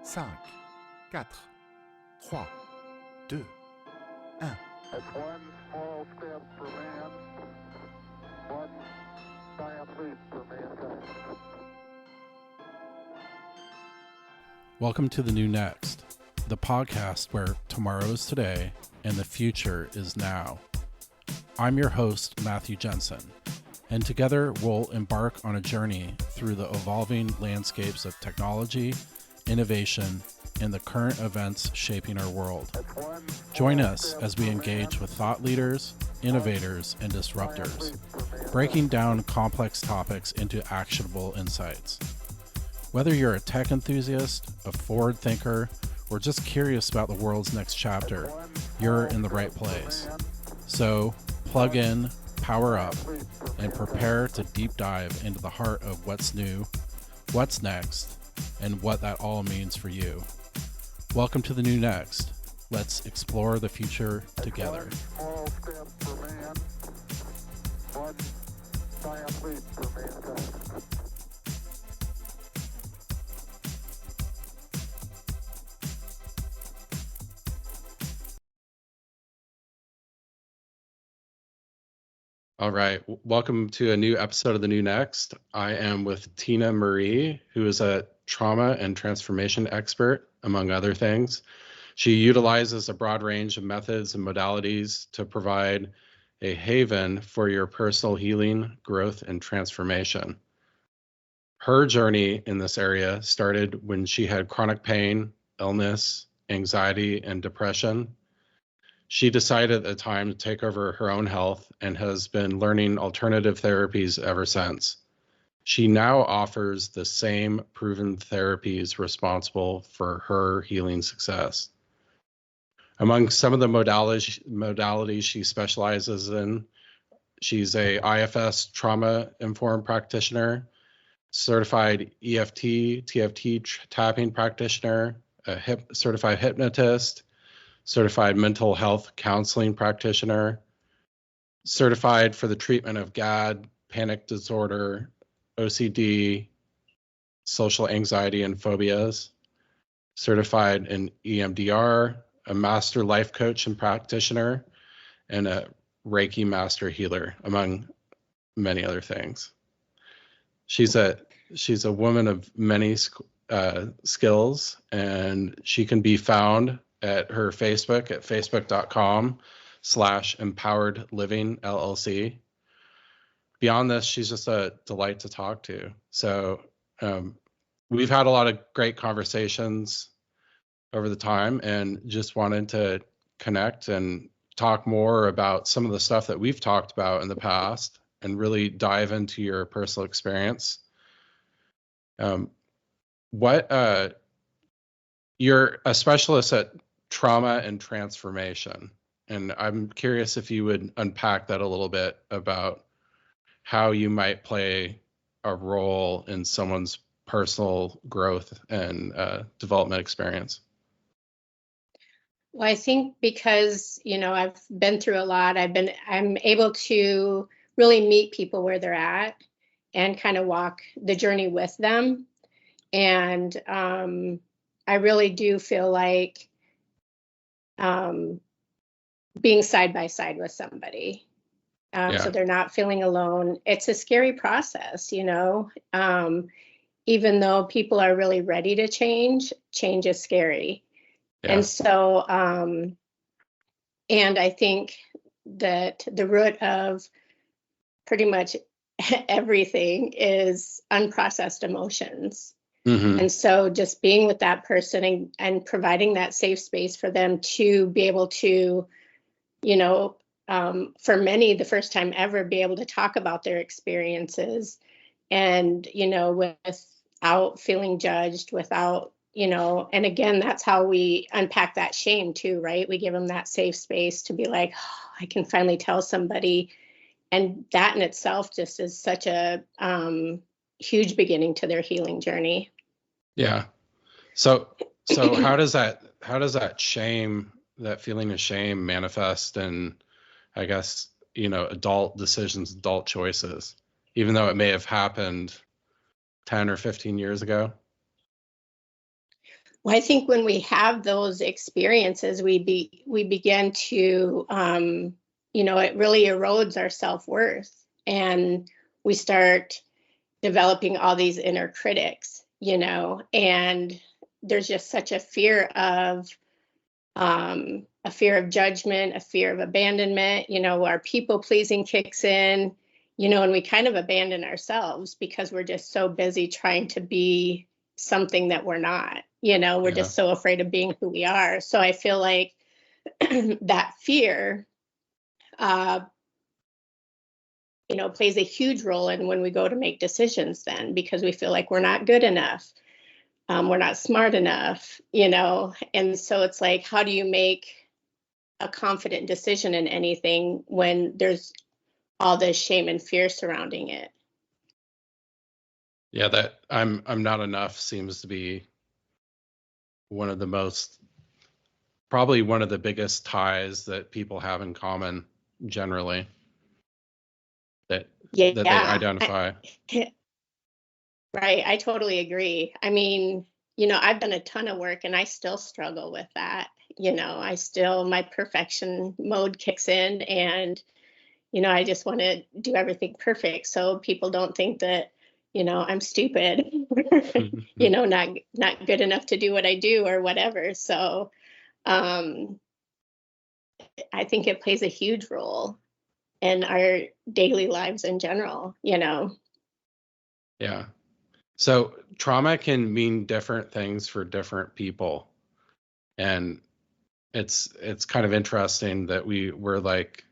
5, 4, 3, 2, 1. That's one small step for man, one giant leap for mankind. Welcome to The New Next, the podcast where tomorrow is today and the future is now. I'm your host, Matthew Jensen, and together we'll embark on a journey through the evolving landscapes of technology, innovation, and the current events shaping our world. Join us as we engage with thought leaders, innovators, and disruptors, breaking down complex topics into actionable insights. Whether you're a tech enthusiast, a forward thinker, or just curious about the world's next chapter, you're in the right place. So, plug in, power up, and prepare to deep dive into the heart of what's new, what's next, and what that all means for you. Welcome to The New Next. Let's explore the future together. Small step for man, one giant leap for mankind. All right. Welcome to a new episode of The New Next. I am with Tina Marie, who is a trauma and transformation expert, among other things. She utilizes a broad range of methods and modalities to provide a haven for your personal healing, growth, and transformation. Her journey in this area started when she had chronic pain, illness, anxiety, and depression. She decided at the time to take over her own health and has been learning alternative therapies ever since. She now offers the same proven therapies responsible for her healing success. Among some of the modalities she specializes in, she's a IFS trauma-informed practitioner, certified EFT, TFT tapping practitioner, a certified hypnotist, certified mental health counseling practitioner, certified for the treatment of GAD, panic disorder, OCD, social anxiety and phobias, certified in EMDR, a master life coach and practitioner, and a Reiki master healer, among many other things. She's a woman of many skills, and she can be found at her Facebook at facebook.com/empowered living LLC. Beyond this, she's just a delight to talk to. So we've had a lot of great conversations over the time and just wanted to connect and talk more about some of the stuff that we've talked about in the past and really dive into your personal experience. You're a specialist at trauma and transformation, and I'm curious if you would unpack that a little bit about how you might play a role in someone's personal growth and development experience. Well, I think because, I've been through a lot, I'm able to really meet people where they're at and kind of walk the journey with them. And I really do feel like being side by side with somebody. So they're not feeling alone. It's a scary process, even though people are really ready to change is scary. Yeah. And so, and I think that the root of pretty much everything is unprocessed emotions. Mm-hmm. And so just being with that person and providing that safe space for them to be able to, for many, the first time ever, be able to talk about their experiences and, without feeling judged, without, and again, that's how we unpack that shame too, right? We give them that safe space to be like, oh, I can finally tell somebody. And that in itself just is such a huge beginning to their healing journey. Yeah. So how does that shame, that feeling of shame manifest in, I guess, adult decisions, adult choices, even though it may have happened 10 or 15 years ago? Well, I think when we have those experiences, we begin to, it really erodes our self-worth, and we start developing all these inner critics, and there's just such a fear of judgment, a fear of abandonment, our people pleasing kicks in, and we kind of abandon ourselves because we're just so busy trying to be something that we're not, we're just so afraid of being who we are. So I feel like that fear, plays a huge role in when we go to make decisions then, because we feel like we're not good enough. We're not smart enough, and so it's like, how do you make a confident decision in anything when there's all this shame and fear surrounding it? Yeah, that I'm not enough seems to be probably one of the biggest ties that people have in common generally, that they identify. Right. I totally agree. I mean, I've done a ton of work and I still struggle with that. My perfection mode kicks in, and, I just want to do everything perfect so people don't think that, I'm stupid, not good enough to do what I do or whatever. So I think it plays a huge role in our daily lives in general, Yeah. So trauma can mean different things for different people. And it's kind of interesting that we're like,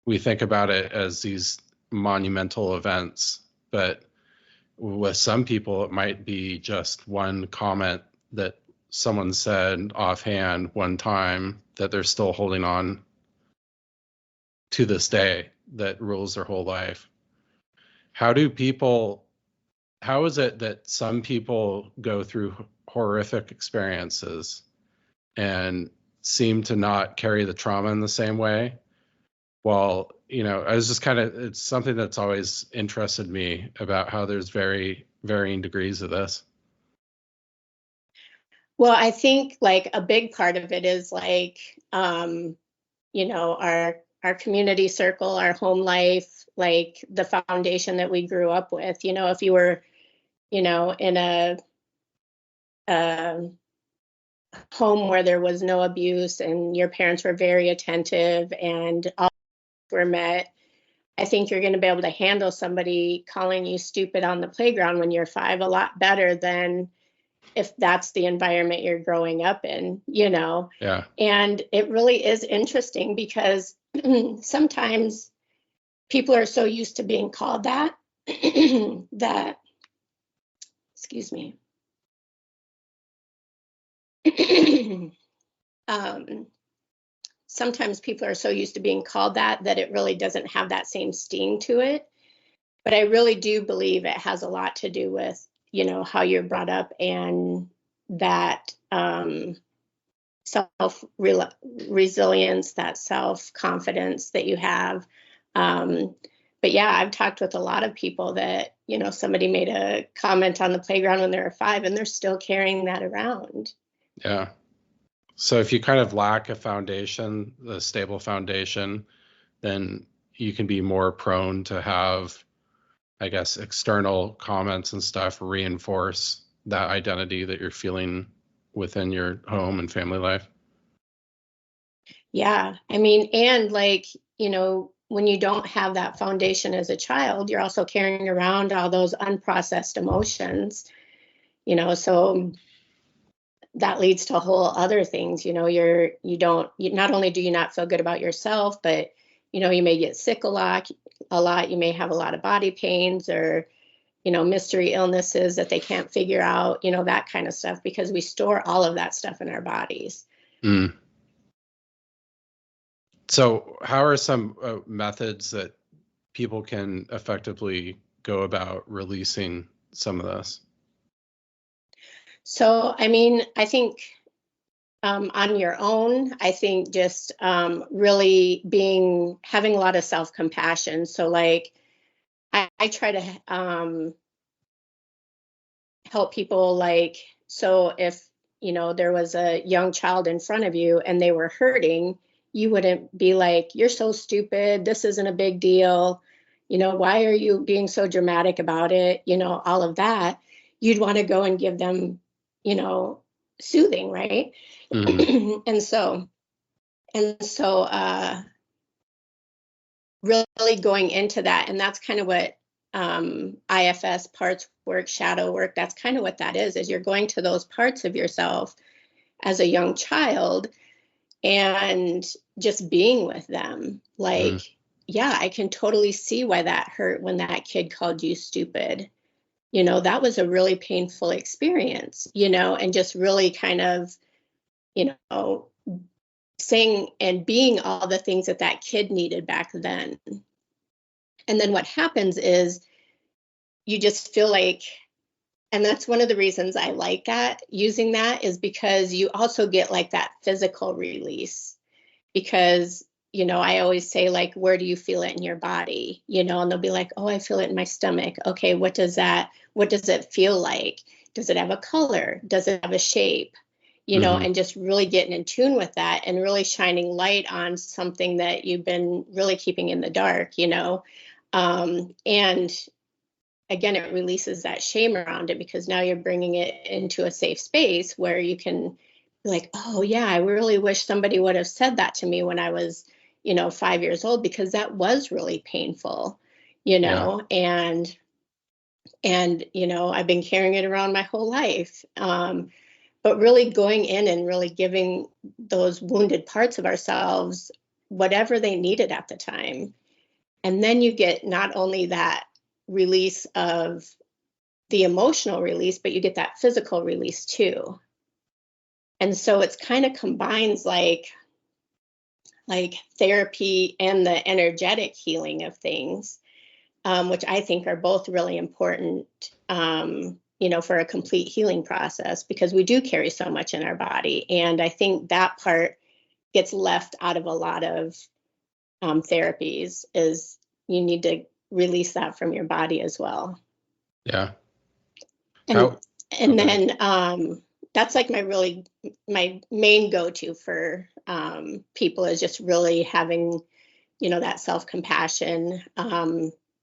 we think about it as these monumental events, but with some people, it might be just one comment that someone said offhand one time that they're still holding on to this day, that rules their whole life. How is it that some people go through horrific experiences and seem to not carry the trauma in the same way? Well, I was just it's something that's always interested me about how there's very varying degrees of this. Well, I think like a big part of it is like, our community circle, our home life, like the foundation that we grew up with. If you were, in a home where there was no abuse and your parents were very attentive and all were met, I think you're going to be able to handle somebody calling you stupid on the playground when you're 5 a lot better than if that's the environment you're growing up in, Yeah. And it really is interesting because sometimes people are so used to being called that, excuse me. Sometimes people are so used to being called that it really doesn't have that same sting to it. But I really do believe it has a lot to do with, how you're brought up and that self-resilience, that self-confidence that you have. But yeah, I've talked with a lot of people that, somebody made a comment on the playground when they were 5 and they're still carrying that around. Yeah. So if you kind of lack a stable foundation, then you can be more prone to have, I guess, external comments and stuff reinforce that identity that you're feeling within your home and family life. Yeah. I mean, and like, when you don't have that foundation as a child, you're also carrying around all those unprocessed emotions, so that leads to whole other things. Not only do you not feel good about yourself, but, you may get sick a lot. You may have a lot of body pains or, mystery illnesses that they can't figure out, that kind of stuff, because we store all of that stuff in our bodies. Mm. So how are some methods that people can effectively go about releasing some of this? So, I mean, I think on your own, I think just really having a lot of self-compassion. So like, I try to help people, like, so if, you know, there was a young child in front of you and they were hurting, you wouldn't be like, you're so stupid, this isn't a big deal, you know, why are you being so dramatic about it, you know, all of that. You'd want to go and give them, you know, soothing, right? Mhm. and so really going into that, and that's kind of what IFS, parts work, shadow work, that's kind of what that is you're going to those parts of yourself as a young child and just being with them. Like, Mhm. yeah, I can totally see why that hurt when that kid called you stupid. You know, that was a really painful experience, you know, and just really kind of, you know, saying and being all the things that that kid needed back then. And then what happens is you just feel like, and that's one of the reasons I like that, using that, is because you also get like that physical release. Because, you know, I always say, like, where do you feel it in your body? You know, and they'll be like, oh, I feel it in my stomach. Okay, what does it feel like? Does it have a color? Does it have a shape? You know, Mhm. and just really getting in tune with that and really shining light on something that you've been really keeping in the dark, you know. And again, it releases that shame around it, because now you're bringing it into a safe space where you can be like, oh yeah, I really wish somebody would have said that to me when I was, you know, 5 years old, because that was really painful, you Yeah. know. And you know, I've been carrying it around my whole life. But really going in and really giving those wounded parts of ourselves whatever they needed at the time. And then you get not only that release of the emotional release, but you get that physical release too. And so it's kind of combines like therapy and the energetic healing of things, which I think are both really important, you know, for a complete healing process, because we do carry so much in our body. And I think that part gets left out of a lot of therapies, is you need to release that from your body as well. Yeah. And How and okay. then that's like my main go-to for people, is just really having, you know, that self-compassion,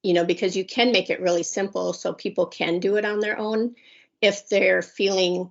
you know, because you can make it really simple so people can do it on their own if they're feeling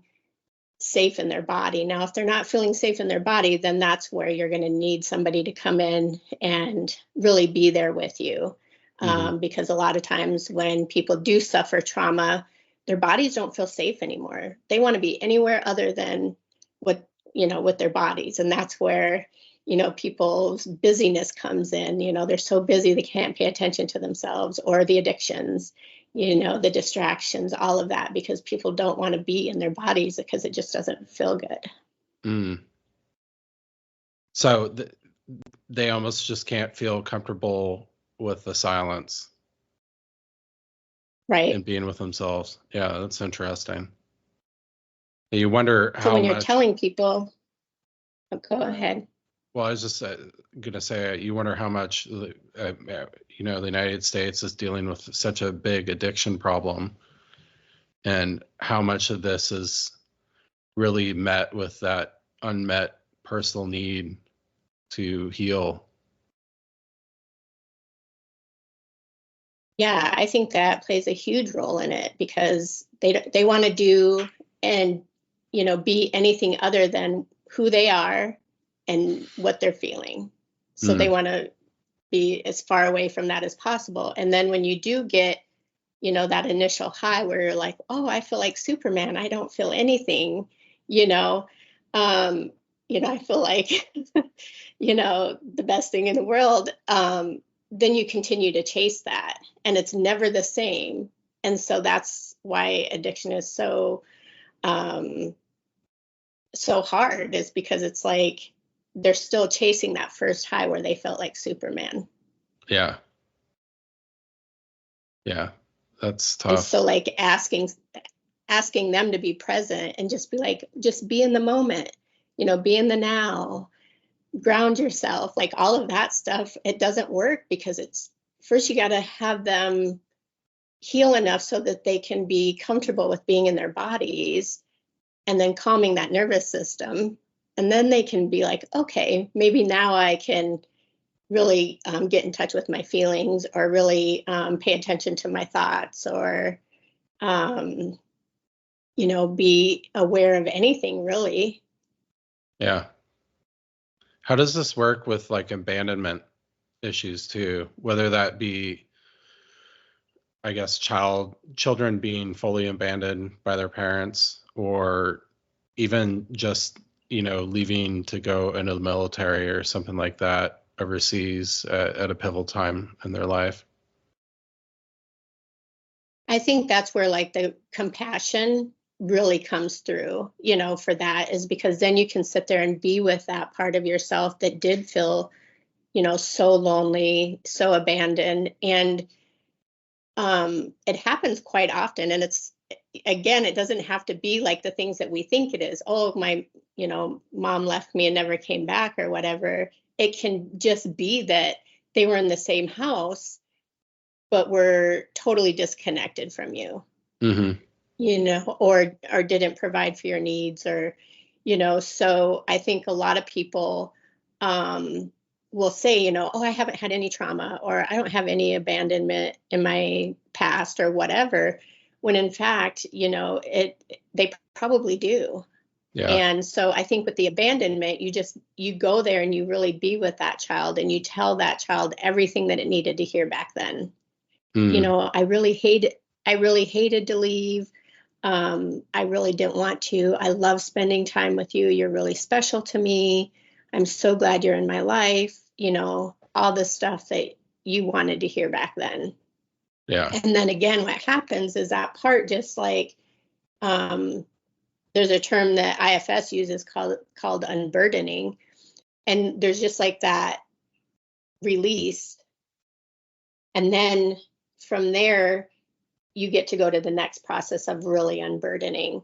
safe in their body. Now, if they're not feeling safe in their body, then that's where you're going to need somebody to come in and really be there with you. Mhm. Because a lot of times when people do suffer trauma, their bodies don't feel safe anymore. They want to be anywhere other than what, you know, with their bodies. And that's where, you know, people's busyness comes in. You know, they're so busy they can't pay attention to themselves, or the addictions, you know, the distractions, all of that, because people don't want to be in their bodies because it just doesn't feel good. Mm. So they almost just can't feel comfortable with the silence Right. and being with themselves. Yeah, that's interesting. You wonder So how when you're much. telling people, oh, go ahead. Well, I was just gonna say, you wonder how much you know, the United States is dealing with such a big addiction problem, and how much of this is really met with that unmet personal need to heal. Yeah, I think that plays a huge role in it, because they want to do and, you know, be anything other than who they are and what they're feeling. So they Mm. want to be as far away from that as possible. And then when you do get, you know, that initial high where you're like, oh, I feel like Superman, I don't feel anything, you know, um, you know, I feel like, you know, the best thing in the world. Then you continue to chase that, and it's never the same. And so that's why addiction is um, so hard, is because it's like they're still chasing that first high where they felt like Superman. Yeah, yeah, that's And tough. so like asking them to be present and just be like, just be in the moment, you know, be in the now, ground yourself, like all of that stuff. It doesn't work, because it's first you got to have them heal enough so that they can be comfortable with being in their bodies and then calming that nervous system. And then they can be like, okay, maybe now I can really get in touch with my feelings, or really pay attention to my thoughts, or, be aware of anything really. Yeah. How does this work with like abandonment issues too? Whether that be, I guess, children being fully abandoned by their parents, or even just, leaving to go into the military or something like that overseas at a pivotal time in their life. I think that's where like the compassion really comes through, for that, is because then you can sit there and be with that part of yourself that did feel, so lonely, so abandoned. And it happens quite often. And again, it doesn't have to be like the things that we think it is. Oh, my, mom left me and never came back or whatever. It can just be that they were in the same house, but were totally disconnected from you, or didn't provide for your needs, or, so I think a lot of people will say, oh, I haven't had any trauma, or I don't have any abandonment in my past, or whatever, when in fact, they probably do. Yeah. And so I think with the abandonment, you go there and you really be with that child, and you tell that child everything that it needed to hear back then. I really hated to leave. I really didn't want to. I love spending time with you. You're really special to me. I'm so glad you're in my life. All the stuff that you wanted to hear back then. Yeah. And then again, what happens is that part just like, there's a term that IFS uses called unburdening. And there's just like that release. And then from there, you get to go to the next process of really unburdening.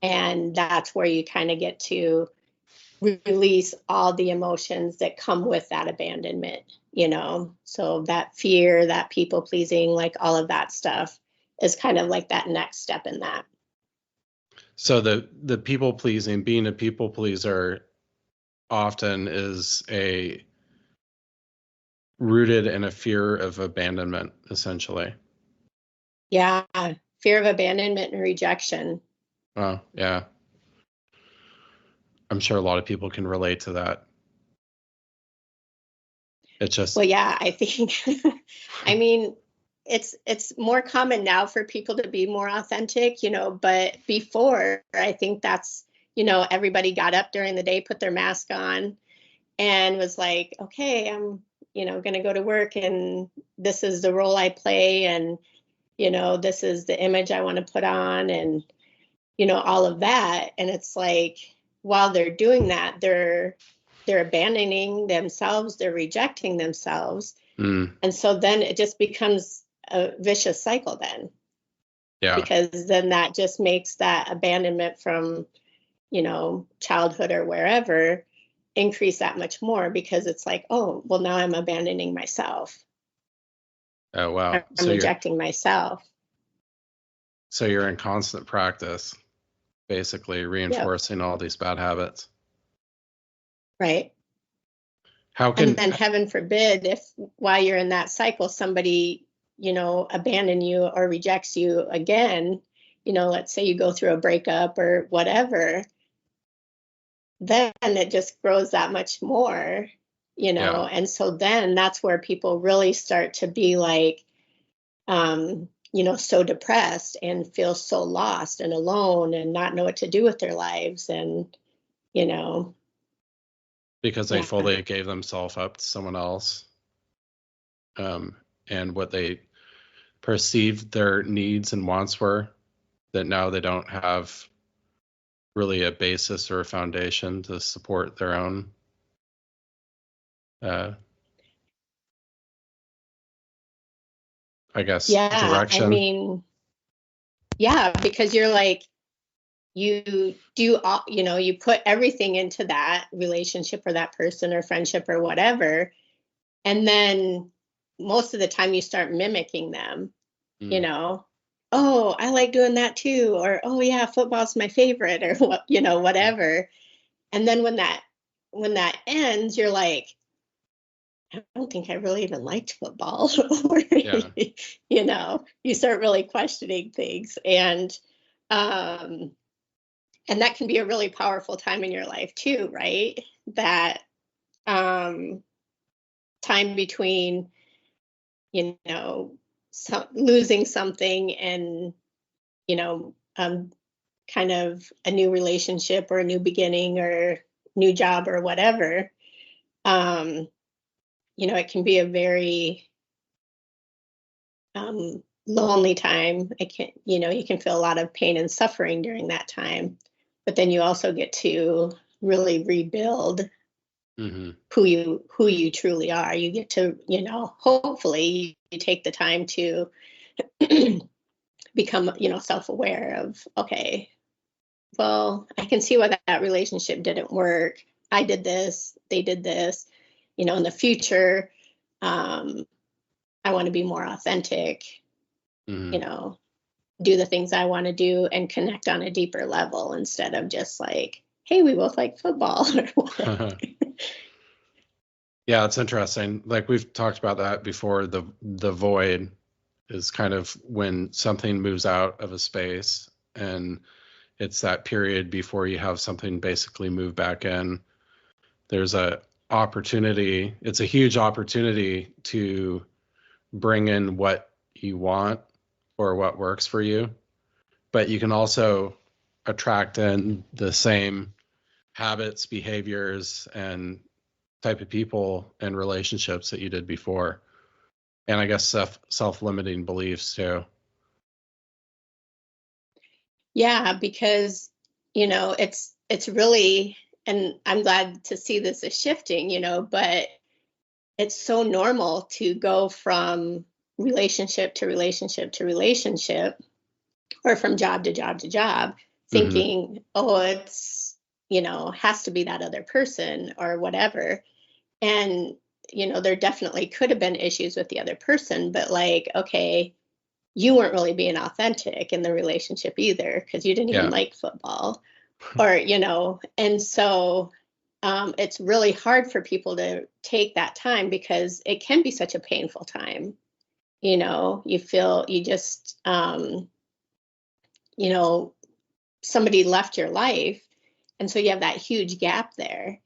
And that's where you kind of get to release all the emotions that come with that abandonment, so that fear, that people pleasing, like all of that stuff is kind of like that next step in that. So the people pleasing, being a people pleaser often is rooted in a fear of abandonment, essentially. Yeah. Fear of abandonment and rejection. Oh, yeah. I'm sure a lot of people can relate to that. It's just, well, yeah, I think, I mean, it's more common now for people to be more authentic, but before, I think that's, everybody got up during the day, put their mask on, and was like, okay, I'm, going to go to work, and this is the role I play, and, this is the image I want to put on, and, all of that. And it's like, while they're doing that, they're abandoning themselves, they're rejecting themselves. And so then it just becomes a vicious cycle then. Yeah. Because then that just makes that abandonment from, childhood or wherever increase that much more, because it's like, oh, well, now I'm abandoning myself. Oh, wow. I'm rejecting myself. So you're in constant practice, basically reinforcing all these bad habits. Right. And then heaven forbid, if while you're in that cycle, somebody, abandon you or rejects you again, let's say you go through a breakup or whatever, then it just grows that much more, Yeah. And so then that's where people really start to be like, so depressed and feel so lost and alone and not know what to do with their lives. And, because they fully gave themselves up to someone else, and what they perceived their needs and wants were, that now they don't have really a basis or a foundation to support their own I guess direction. I mean, because you're like, you do all, you put everything into that relationship or that person or friendship or whatever, and then most of the time you start mimicking them, you know, oh, I like doing that too, or oh yeah, football's my favorite, or what, you know, whatever. And then when that ends, you're like, I don't think I really even liked football. Or, Yeah. you know, you start really questioning things. Um, and that can be a really powerful time in your life too, right? That time between, you know, losing something and, you know, kind of a new relationship or a new beginning or new job or whatever. You know, it can be a very lonely time. It can, you know, you can feel a lot of pain and suffering during that time, but then you also get to really rebuild who you truly are. You get to, you know, hopefully you take the time to become, you know, self-aware of, okay, well, I can see why that relationship didn't work. I did this, they did this, you know, in the future, I want to be more authentic, you know, do the things I want to do and connect on a deeper level instead of just like, hey, we both like football or whatever. Yeah, it's interesting. Like we've talked about that before. The void is kind of when something moves out of a space, and it's that period before you have something basically move back in. There's a opportunity. It's a huge opportunity to bring in what you want or what works for you, but you can also attract in the same habits, behaviors, and type of people and relationships that you did before. And I guess self-limiting beliefs too. Yeah, because, you know, it's really, and I'm glad to see this is shifting, you know, but it's so normal to go from relationship to relationship to relationship, or from job to job to job, thinking, oh, it's, you know, has to be that other person or whatever. And, you know, there definitely could have been issues with the other person, but like, okay, you weren't really being authentic in the relationship either, because you didn't even Yeah. like football, or, you know, and so it's really hard for people to take that time because it can be such a painful time. You know, you feel you just, you know, somebody left your life. And so you have that huge gap there.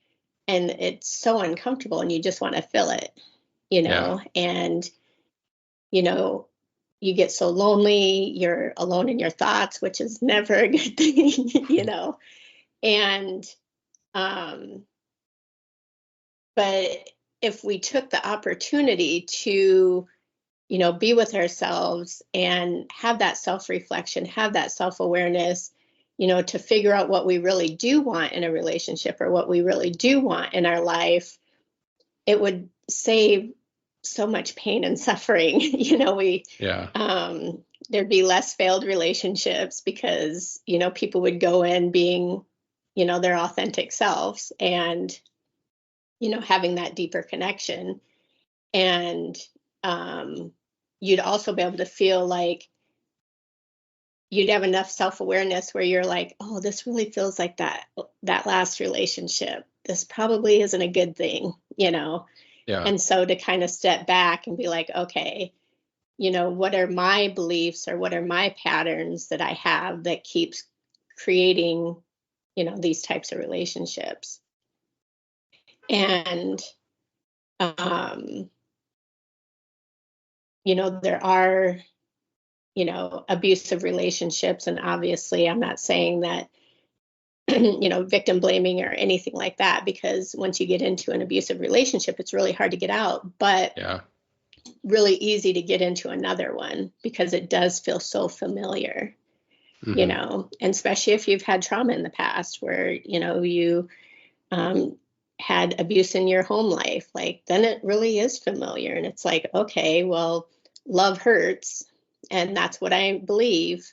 And it's so uncomfortable and you just want to fill it, you know, and, you know, you get so lonely, you're alone in your thoughts, which is never a good thing, you know. And, um, but if we took the opportunity to, you know, be with ourselves and have that self-reflection, have that self-awareness, you know, to figure out what we really do want in a relationship or what we really do want in our life, it would save so much pain and suffering. You know, there'd be less failed relationships because, you know, people would go in being, you know, their authentic selves and, you know, having that deeper connection. And you'd also be able to feel like you'd have enough self-awareness where you're like, oh, this really feels like that last relationship. This probably isn't a good thing, you know? Yeah. And so to kind of step back and be like, okay, you know, what are my beliefs or what are my patterns that I have that keeps creating, you know, these types of relationships? And, you know, there are, you know, abusive relationships. And obviously, I'm not saying that, you know, victim blaming or anything like that, because once you get into an abusive relationship, it's really hard to get out, but really easy to get into another one because it does feel so familiar, you know, and especially if you've had trauma in the past where, you know, you had abuse in your home life, like then it really is familiar. And it's like, okay, well, love hurts. And that's what I believe.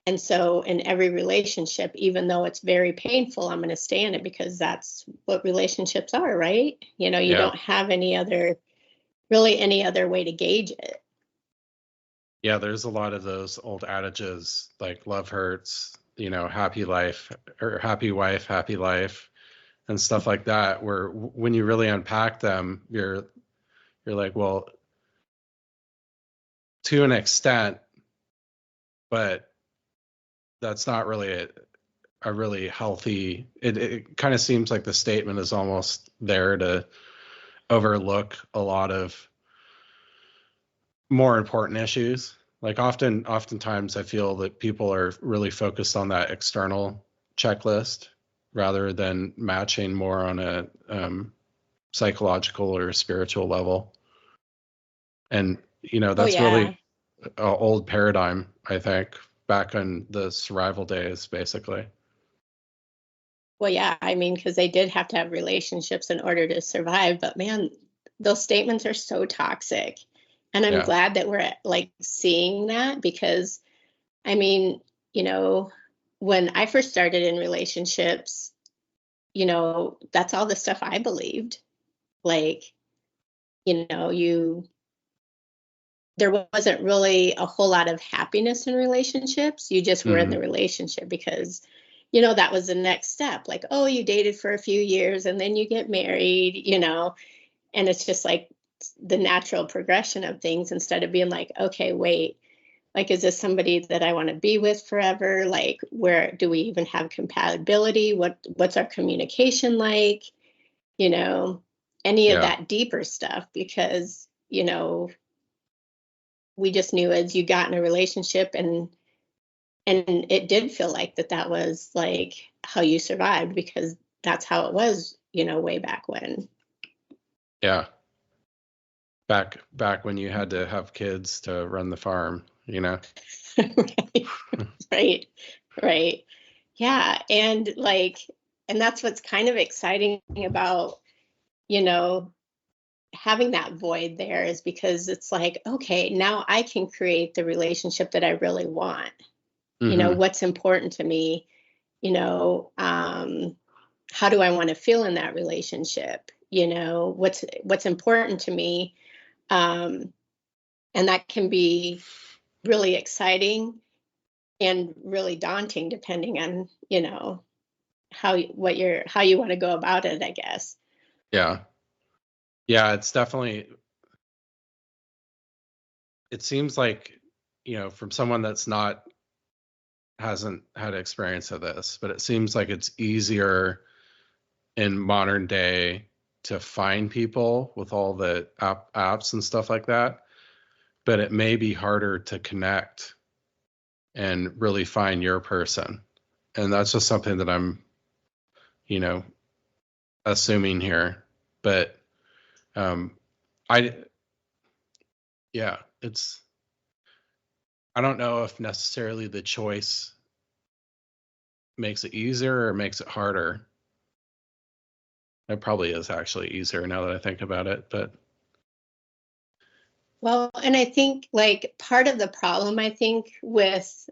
And so in every relationship, even though it's very painful, I'm going to stay in it because that's what relationships are, right? You know, you don't have any other way to gauge it. Yeah, there's a lot of those old adages like love hurts, happy life or happy wife, happy life, and stuff like that, where when you really unpack them, you're like, well, to an extent, but that's not really a really healthy, it kind of seems like the statement is almost there to overlook a lot of more important issues. Like oftentimes I feel that people are really focused on that external checklist rather than matching more on a psychological or spiritual level. And, Oh that's yeah. really an old paradigm, I think, back in the survival days, basically. Well, yeah, I mean, because they did have to have relationships in order to survive. But man, those statements are so toxic. And I'm Yeah. glad that we're like seeing that because, I mean, when I first started in relationships, that's all the stuff I believed. Like, there wasn't really a whole lot of happiness in relationships. You just were in the relationship because, that was the next step. Like, oh, you dated for a few years and then you get married, and it's just like the natural progression of things instead of being like, okay, wait, like, is this somebody that I want to be with forever? Like, where do we even have compatibility? What's our communication like? Any of Yeah. that deeper stuff, because, we just knew as you got in a relationship and it did feel like that was like how you survived because that's how it was, way back when. Yeah. Back when you had to have kids to run the farm, Right. Right. Yeah. And that's what's kind of exciting about, having that void there is because it's like, okay, now I can create the relationship that I really want. What's important to me, how do I want to feel in that relationship? What's important to me. And that can be really exciting and really daunting depending on, how you want to go about it, I guess. Yeah. Yeah, it's definitely, it seems like, from someone that's hasn't had experience of this, but it seems like it's easier in modern day to find people with all the apps and stuff like that, but it may be harder to connect and really find your person. And that's just something that I'm, assuming here. But I yeah, I don't know if necessarily the choice makes it easier or makes it harder. It probably is actually easier now that I think about it, but Well, and I think like part of the problem, I think, with,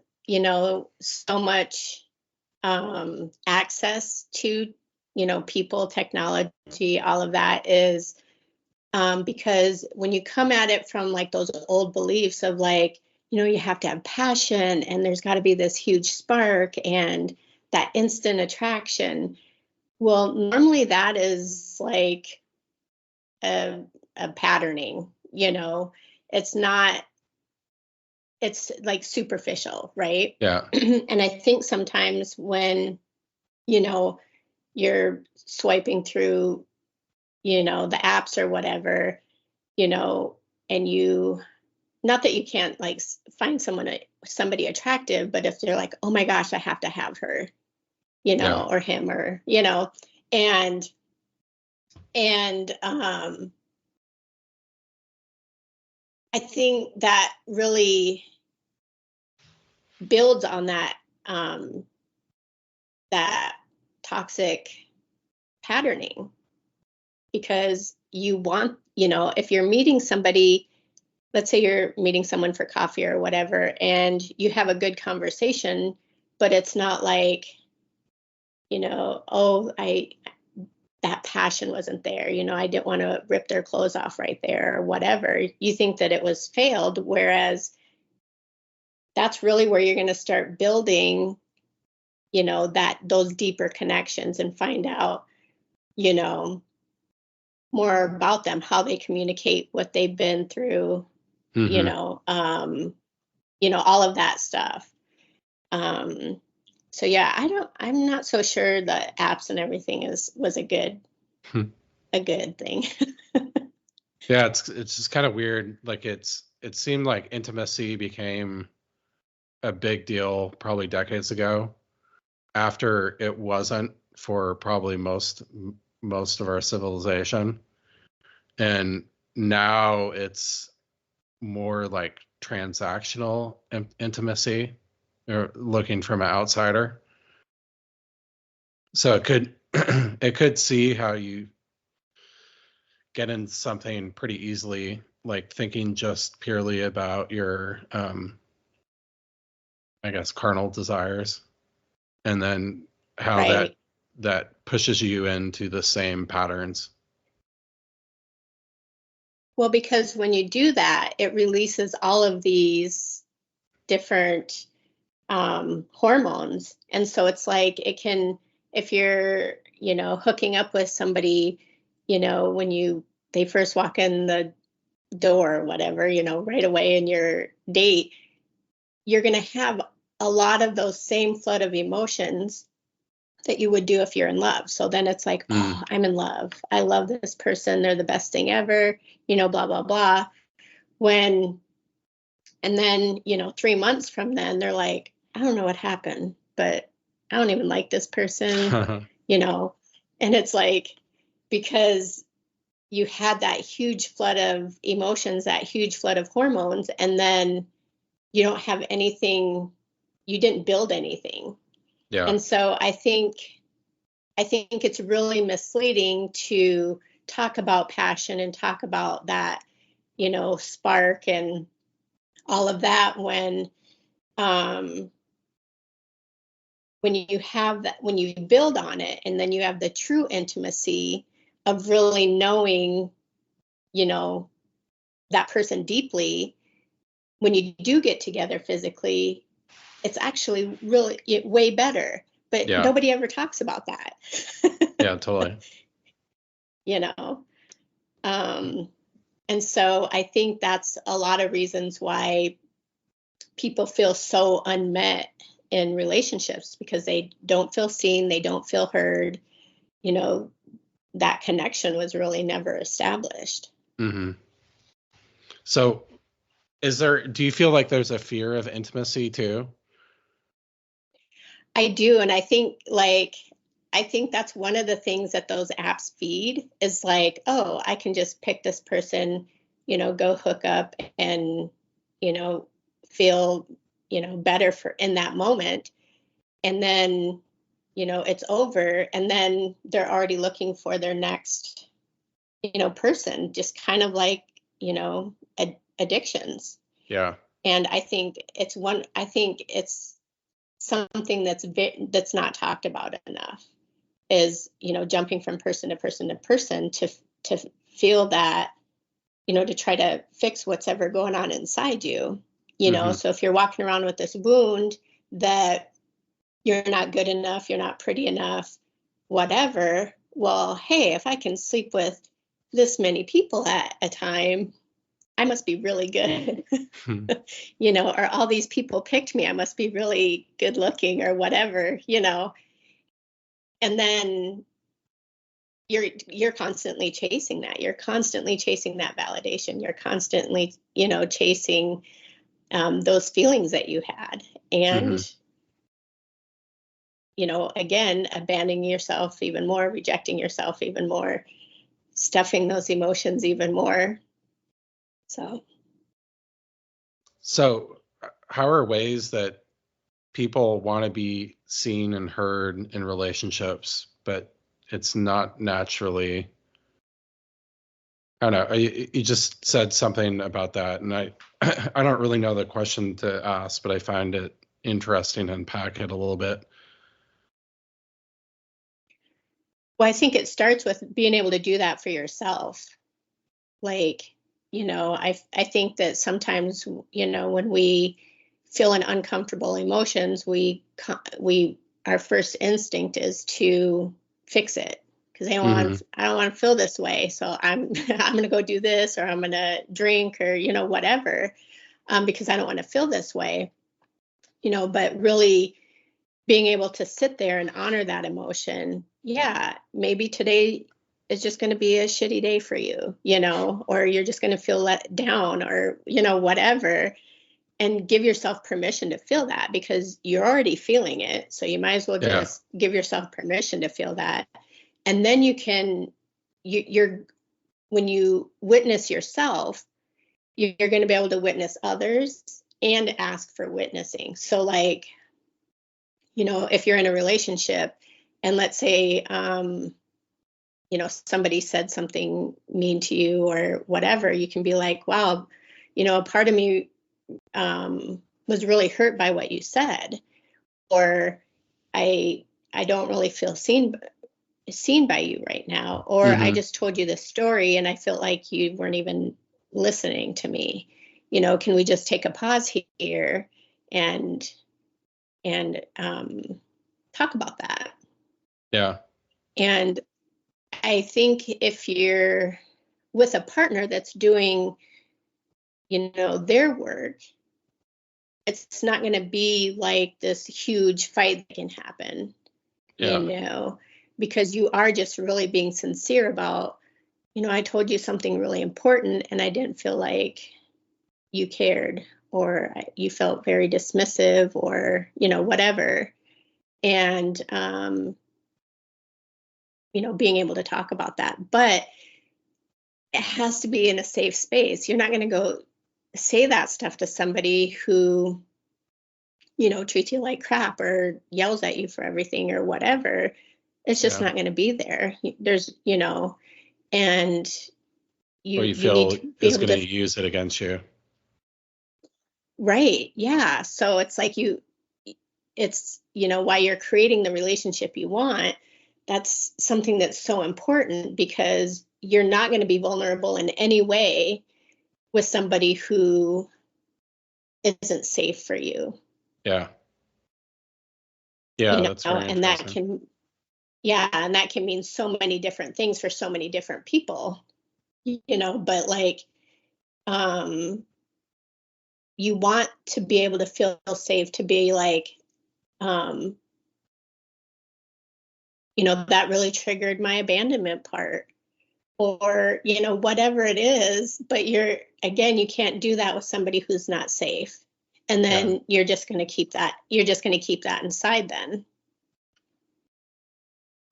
so much access to, people, technology, all of that is because when you come at it from like those old beliefs of like, you have to have passion and there's got to be this huge spark and that instant attraction. Well, normally that is like a patterning, it's not, it's like superficial, right? yeah. And I think sometimes when, you're swiping through, the apps or whatever, and you, not that you can't like find somebody attractive, but if they're like, oh my gosh, I have to have her, Yeah. or him, or, and, I think that really builds on that toxic patterning, because you want, if you're meeting somebody, let's say you're meeting someone for coffee or whatever, and you have a good conversation, but it's not like, oh, that passion wasn't there, I didn't want to rip their clothes off right there or whatever. You think that it was failed, whereas that's really where you're going to start building, you know, those deeper connections and find out, you know, more about them, how they communicate, what they've been through, you know, all of that stuff. So yeah, I'm not so sure the apps and everything was a good thing. Yeah, it's just kind of weird. Like it seemed like intimacy became a big deal probably decades ago, after it wasn't for probably most of our civilization. And now it's more like transactional intimacy, or looking from an outsider. So it could see how you get in something pretty easily, like thinking just purely about your I guess carnal desires, and then how Right. that pushes you into the same patterns. Well, because when you do that, it releases all of these different hormones. And so it's like it can, if you're, you know, hooking up with somebody, you know, when they first walk in the door or whatever, you know, right away in your date, you're going to have a lot of those same flood of emotions that you would do if you're in love. So then it's like, oh, I'm in love. I love this person. They're the best thing ever, you know, blah, blah, blah. And then, you know, 3 months from then, they're like, I don't know what happened, but I don't even like this person, you know. And it's like, because you had that huge flood of emotions, that huge flood of hormones, and then you don't have anything, you didn't build anything. Yeah. And so I think it's really misleading to talk about passion and talk about that, you know, spark and all of that when you have that, when you build on it, and then you have the true intimacy of really knowing, you know, that person deeply. When you do get together physically, it's actually really way better, but nobody ever talks about that. Yeah, totally. You know, and so I think that's a lot of reasons why people feel so unmet in relationships, because they don't feel seen, they don't feel heard. You know, that connection was really never established. So do you feel like there's a fear of intimacy too? I do. And I think that's one of the things that those apps feed is like, oh, I can just pick this person, you know, go hook up and, you know, feel, you know, better in that moment. And then, you know, it's over. And then they're already looking for their next, you know, person, just kind of like, you know, addictions. Yeah. And I think it's something that's not talked about enough, is, you know, jumping from person to person to person to feel that, you know, to try to fix what's ever going on inside you, you know. So if you're walking around with this wound that you're not good enough, you're not pretty enough, whatever, well, hey, if I can sleep with this many people at a time, I must be really good. You know, or all these people picked me, I must be really good looking or whatever, you know. And then you're constantly chasing that. You're constantly chasing that validation. You're constantly, you know, chasing those feelings that you had. And, you know, again, abandoning yourself even more, rejecting yourself even more, stuffing those emotions even more. So how are ways that people want to be seen and heard in relationships, but it's not naturally? I don't know. You just said something about that, and I don't really know the question to ask, but I find it interesting to unpack it a little bit. Well, I think it starts with being able to do that for yourself. Like, you know, I think that sometimes, you know, when we feeling uncomfortable emotions, our first instinct is to fix it, because I don't want to feel this way. So I'm going to go do this, or I'm going to drink, or, whatever, because I don't want to feel this way, but really being able to sit there and honor that emotion. Yeah, maybe today is just going to be a shitty day for you, or you're just going to feel let down, or, whatever. And give yourself permission to feel that, because you're already feeling it. So you might as well just give yourself permission to feel that. And then when you witness yourself, you're going to be able to witness others and ask for witnessing. So like, if you're in a relationship and let's say, somebody said something mean to you or whatever, you can be like, wow, a part of me was really hurt by what you said, or I don't really feel seen by you right now, or I just told you this story and I felt like you weren't even listening to me. Can we just take a pause here and talk about that? Yeah. And I think if you're with a partner that's doing, their work, it's not going to be like this huge fight that can happen, because you are just really being sincere about, I told you something really important and I didn't feel like you cared, or you felt very dismissive, or, whatever. And, being able to talk about that, but it has to be in a safe space. You're not going to go say that stuff to somebody who, treats you like crap or yells at you for everything or whatever. It's just not going to be there. There's, and you feel need to be able to use it against you. Right. Yeah. So it's like it's, while you're creating the relationship you want, that's something that's so important, because you're not going to be vulnerable in any way with somebody who isn't safe for you. Yeah. Yeah, that's very and that interesting. and that can mean so many different things for so many different people, but like, you want to be able to feel safe, to be like, that really triggered my abandonment part, or, whatever it is, but you can't do that with somebody who's not safe. And then you're just going to keep that inside then.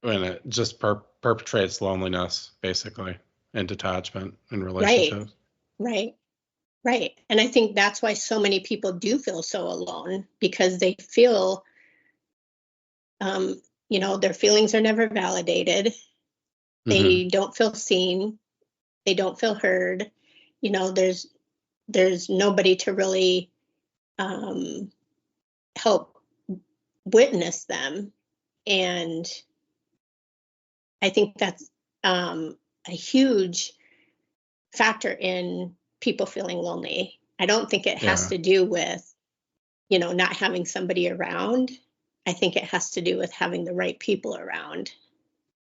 And it just perpetrates loneliness, basically, and detachment in relationships. Right. And I think that's why so many people do feel so alone, because they feel, their feelings are never validated. They don't feel seen. They don't feel heard. There's nobody to really help witness them. And I think that's a huge factor in people feeling lonely. I don't think it has to do with, not having somebody around. I think it has to do with having the right people around,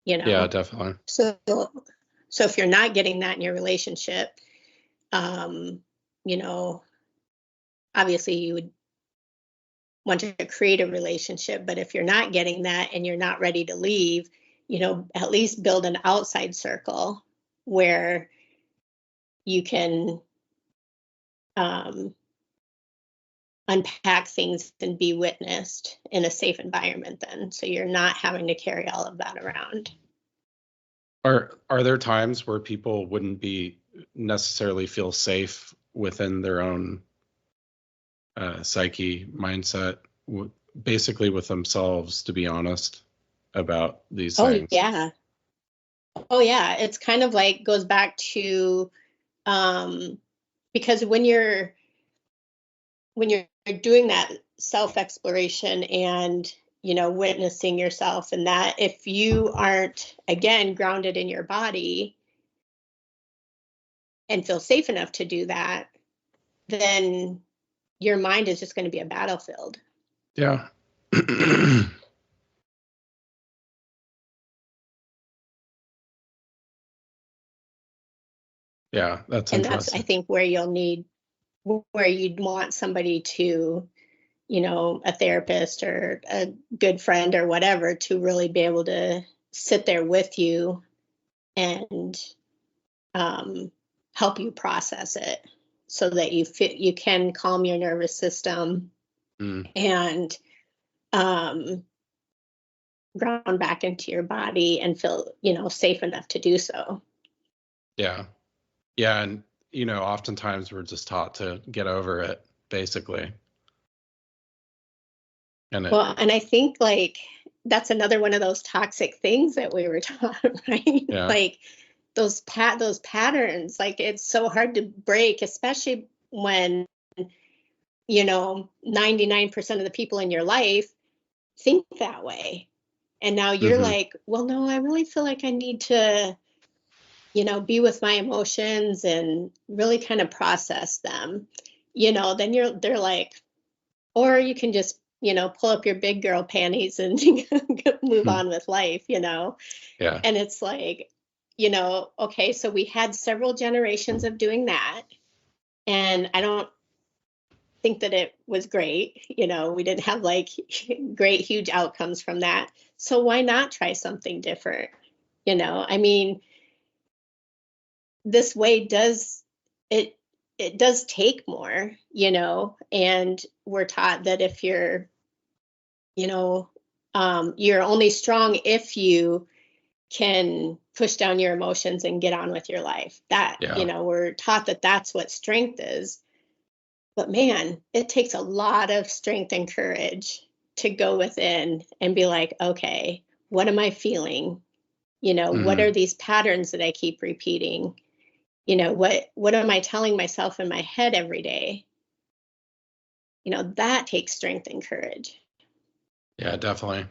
Yeah, definitely. So if you're not getting that in your relationship, obviously you would want to create a relationship, but if you're not getting that and you're not ready to leave, at least build an outside circle where you can unpack things and be witnessed in a safe environment then, so you're not having to carry all of that around. Are there times where people wouldn't be necessarily feel safe within their own psyche mindset, basically with themselves, to be honest about these things? Oh yeah, it's kind of like goes back to because when you're doing that self-exploration and witnessing yourself, and that if you aren't, again, grounded in your body and feel safe enough to do that, then your mind is just going to be a battlefield. Yeah. Yeah, that's And that's, interesting. I think, where you'd want somebody to, a therapist or a good friend or whatever, to really be able to sit there with you and help you process it, so that you can calm your nervous system and ground back into your body and feel, safe enough to do so. Yeah. Yeah. And, oftentimes we're just taught to get over it, basically. And and I think like that's another one of those toxic things that we were taught, right? Yeah. Like those patterns, like it's so hard to break, especially when 99% of the people in your life think that way. And now you're like, well, no, I really feel like I need to, be with my emotions and really kind of process them. Then they're like, or you can just, pull up your big girl panties and move on with life, Yeah. And it's like, okay, so we had several generations of doing that. And I don't think that it was great. We didn't have like great, huge outcomes from that. So why not try something different? I mean, this way does it does take more, and we're taught that if you're, you're only strong if you can push down your emotions and get on with your life. That, we're taught that that's what strength is. But man, it takes a lot of strength and courage to go within and be like, okay, what am I feeling? What are these patterns that I keep repeating? What am I telling myself in my head every day? That takes strength and courage. Yeah, definitely.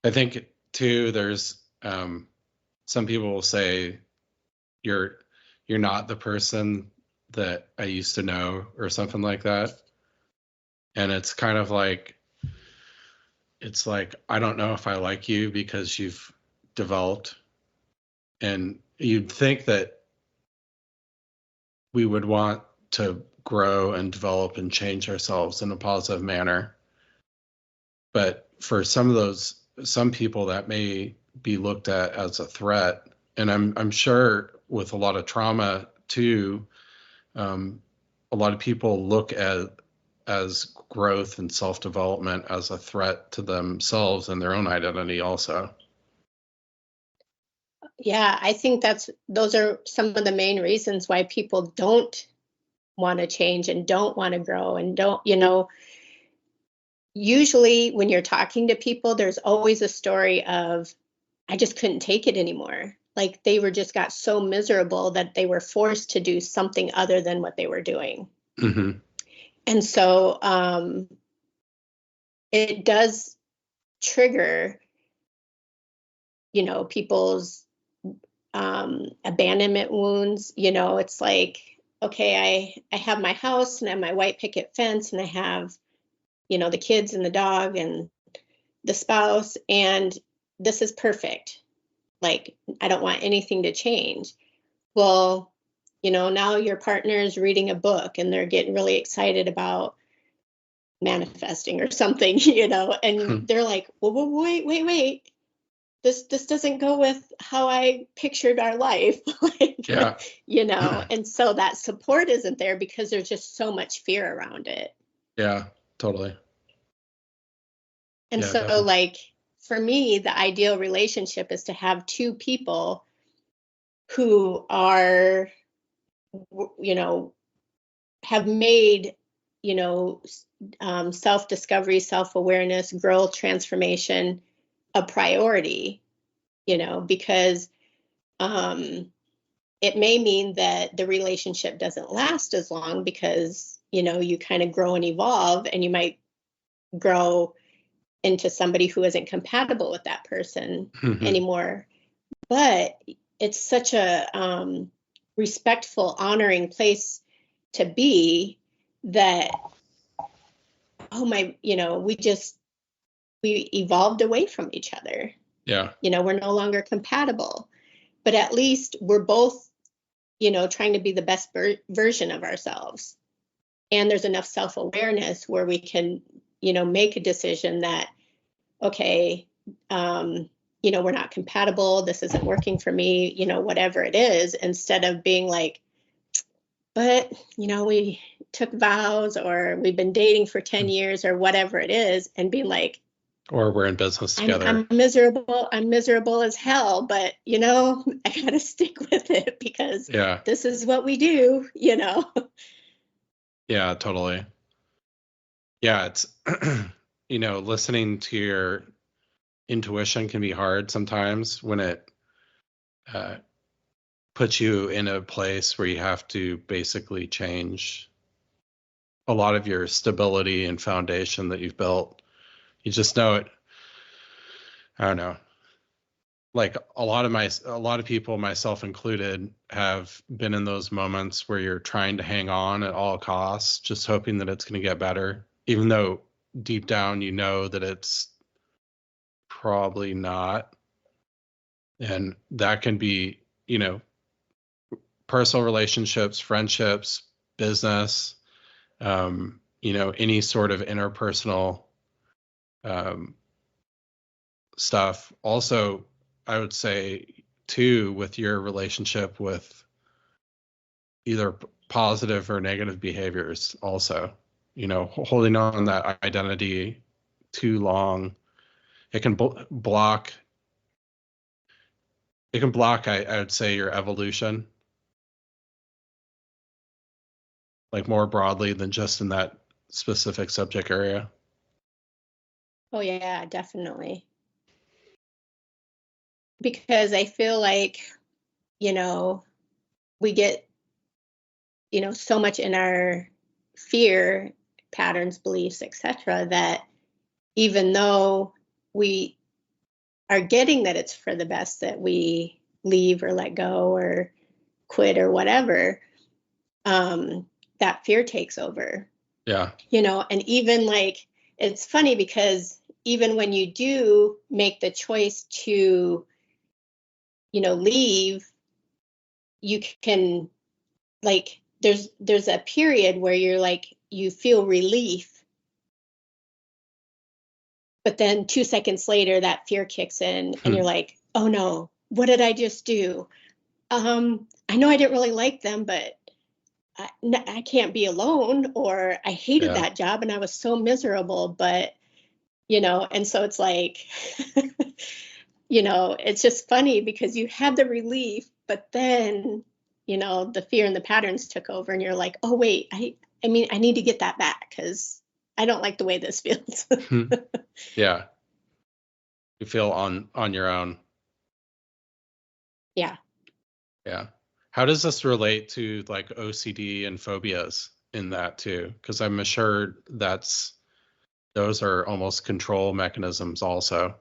I think too, there's some people will say you're not the person that I used to know, or something like that. And it's kind of like, it's like, I don't know if I like you because you've developed. And you'd think that we would want to grow and develop and change ourselves in a positive manner. But for some people that may be looked at as a threat. And I'm sure with a lot of trauma too, a lot of people look at as growth and self-development as a threat to themselves and their own identity also. Yeah, I think those are some of the main reasons why people don't want to change and don't want to grow and don't, usually when you're talking to people, there's always a story of, I just couldn't take it anymore. Like they got so miserable that they were forced to do something other than what they were doing. And so it does trigger, people's abandonment wounds. It's like, okay, I have my house and I have my white picket fence and I have, the kids and the dog and the spouse, and this is perfect. Like, I don't want anything to change. Well, now your partner is reading a book and they're getting really excited about manifesting or something, and they're like, well, wait. This doesn't go with how I pictured our life. And so that support isn't there because there's just so much fear around it. Yeah, totally. And so definitely. Like for me, the ideal relationship is to have two people who are, have made, self-discovery, self-awareness, growth, transformation a priority, because it may mean that the relationship doesn't last as long because, you kind of grow and evolve, and you might grow into somebody who isn't compatible with that person anymore. But it's such a respectful, honoring place to be, that oh my, we evolved away from each other. Yeah. We're no longer compatible, but at least we're both, trying to be the best version of ourselves. And there's enough self-awareness where we can, make a decision that, okay, we're not compatible. This isn't working for me, whatever it is, instead of being like, but, we took vows, or we've been dating for 10 years or whatever it is, and being like, or we're in business together. I'm miserable. I'm miserable as hell, but I gotta stick with it because this is what we do, Yeah, totally. Yeah, it's, listening to your intuition can be hard sometimes when it puts you in a place where you have to basically change a lot of your stability and foundation that you've built. You just know it. I don't know. Like a lot of people, myself included, have been in those moments where you're trying to hang on at all costs, just hoping that it's going to get better, even though deep down you know that it's probably not. And that can be, personal relationships, friendships, business, any sort of interpersonal stuff. Also, I would say too, with your relationship with either positive or negative behaviors, also, holding on that identity too long, it can block. It can block, I would say, your evolution, like more broadly than just in that specific subject area. Oh yeah, definitely. Because I feel like, we get, so much in our fear patterns, beliefs, etc., that even though we are getting that it's for the best that we leave or let go or quit or whatever, that fear takes over. Yeah. And even like, it's funny because even when you do make the choice to, leave, you can, like, there's a period where you're like, you feel relief, but then 2 seconds later that fear kicks in and you're like, oh no, what did I just do? I know I didn't really like them, but I can't be alone, or I hated that job and I was so miserable, but and so it's like, it's just funny because you had the relief, but then, the fear and the patterns took over and you're like, oh wait, I need to get that back because I don't like the way this feels. Yeah. You feel on your own. Yeah. Yeah. How does this relate to like OCD and phobias in that too? Because I'm sure those are almost control mechanisms also.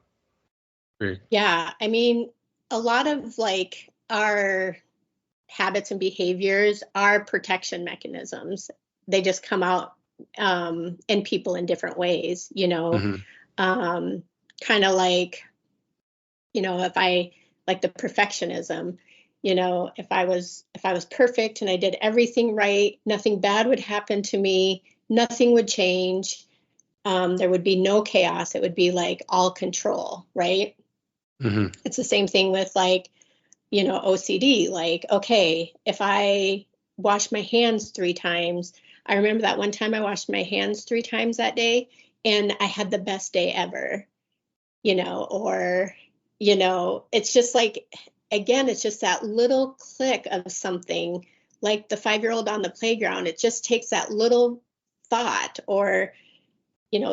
Yeah. A lot of like our habits and behaviors are protection mechanisms. They just come out in people in different ways, kind of like, if I like the perfectionism, if I was perfect and I did everything right, nothing bad would happen to me, nothing would change. There would be no chaos. It would be like all control, right? Mm-hmm. It's the same thing with like, OCD. Like, okay, if I wash my hands 3 times, I remember that one time I washed my hands 3 times that day and I had the best day ever, or, it's just like, again, it's just that little click of something, like the 5-year-old on the playground. It just takes that little thought or,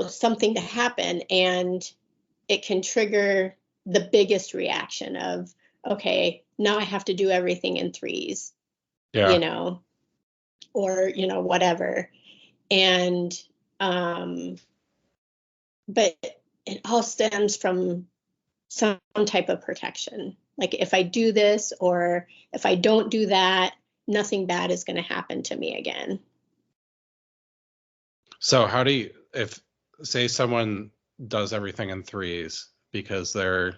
something to happen, and it can trigger the biggest reaction of, okay, now I have to do everything in 3s, or, whatever. And, but it all stems from some type of protection. Like if I do this, or if I don't do that, nothing bad is going to happen to me again. So how do if say someone does everything in threes because they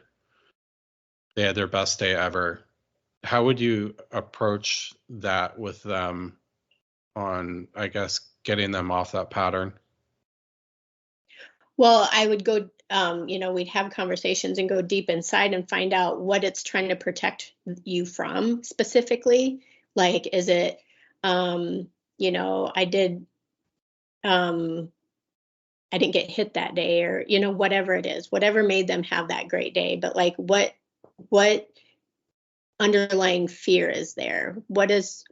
had their best day ever, how would you approach that with them on, I guess, getting them off that pattern? Well, I would go, we'd have conversations and go deep inside and find out what it's trying to protect you from specifically. Like, is it, I didn't get hit that day, or, whatever it is, whatever made them have that great day. But like, what underlying fear is there? What is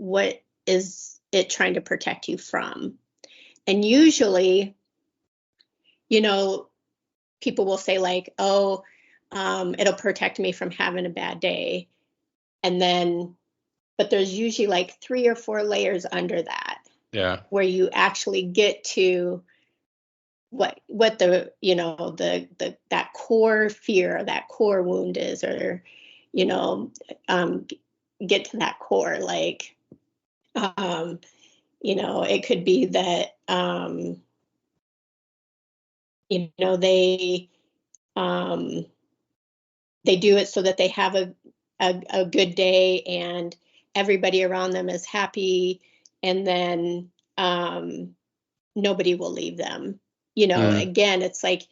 it trying to protect you from? And usually, people will say like, oh, it'll protect me from having a bad day. And then, but there's usually like 3 or 4 layers under that. Yeah. Where you actually get to what the, that core fear, that core wound is, or, get to that core. Like, it could be that, they do it so that they have a good day and everybody around them is happy, and then nobody will leave them. Again, it's like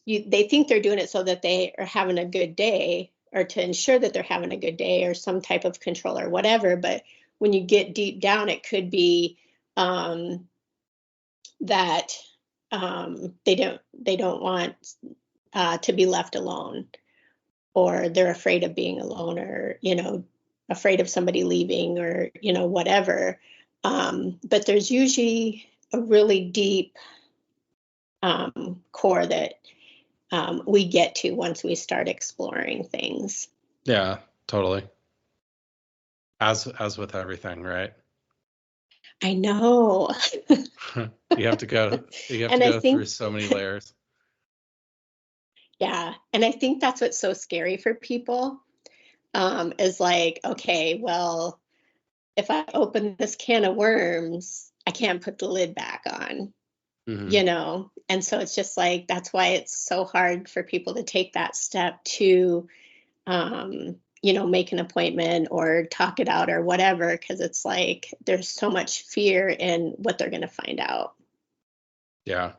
they think they're doing it so that they are having a good day, or to ensure that they're having a good day, or some type of control or whatever. But when you get deep down, it could be that they don't want to be left alone, or they're afraid of being alone, or afraid of somebody leaving, or whatever. But there's usually a really deep core that we get to once we start exploring things. Yeah, totally. As with everything, right? I know. You have to go through so many layers. Yeah. And I think that's what's so scary for people, is like, okay, well, if I open this can of worms, I can't put the lid back on, Mm-hmm. And so it's just like, that's why it's so hard for people to take that step to, make an appointment or talk it out or whatever, because it's like there's so much fear in what they're going to find out. Yeah.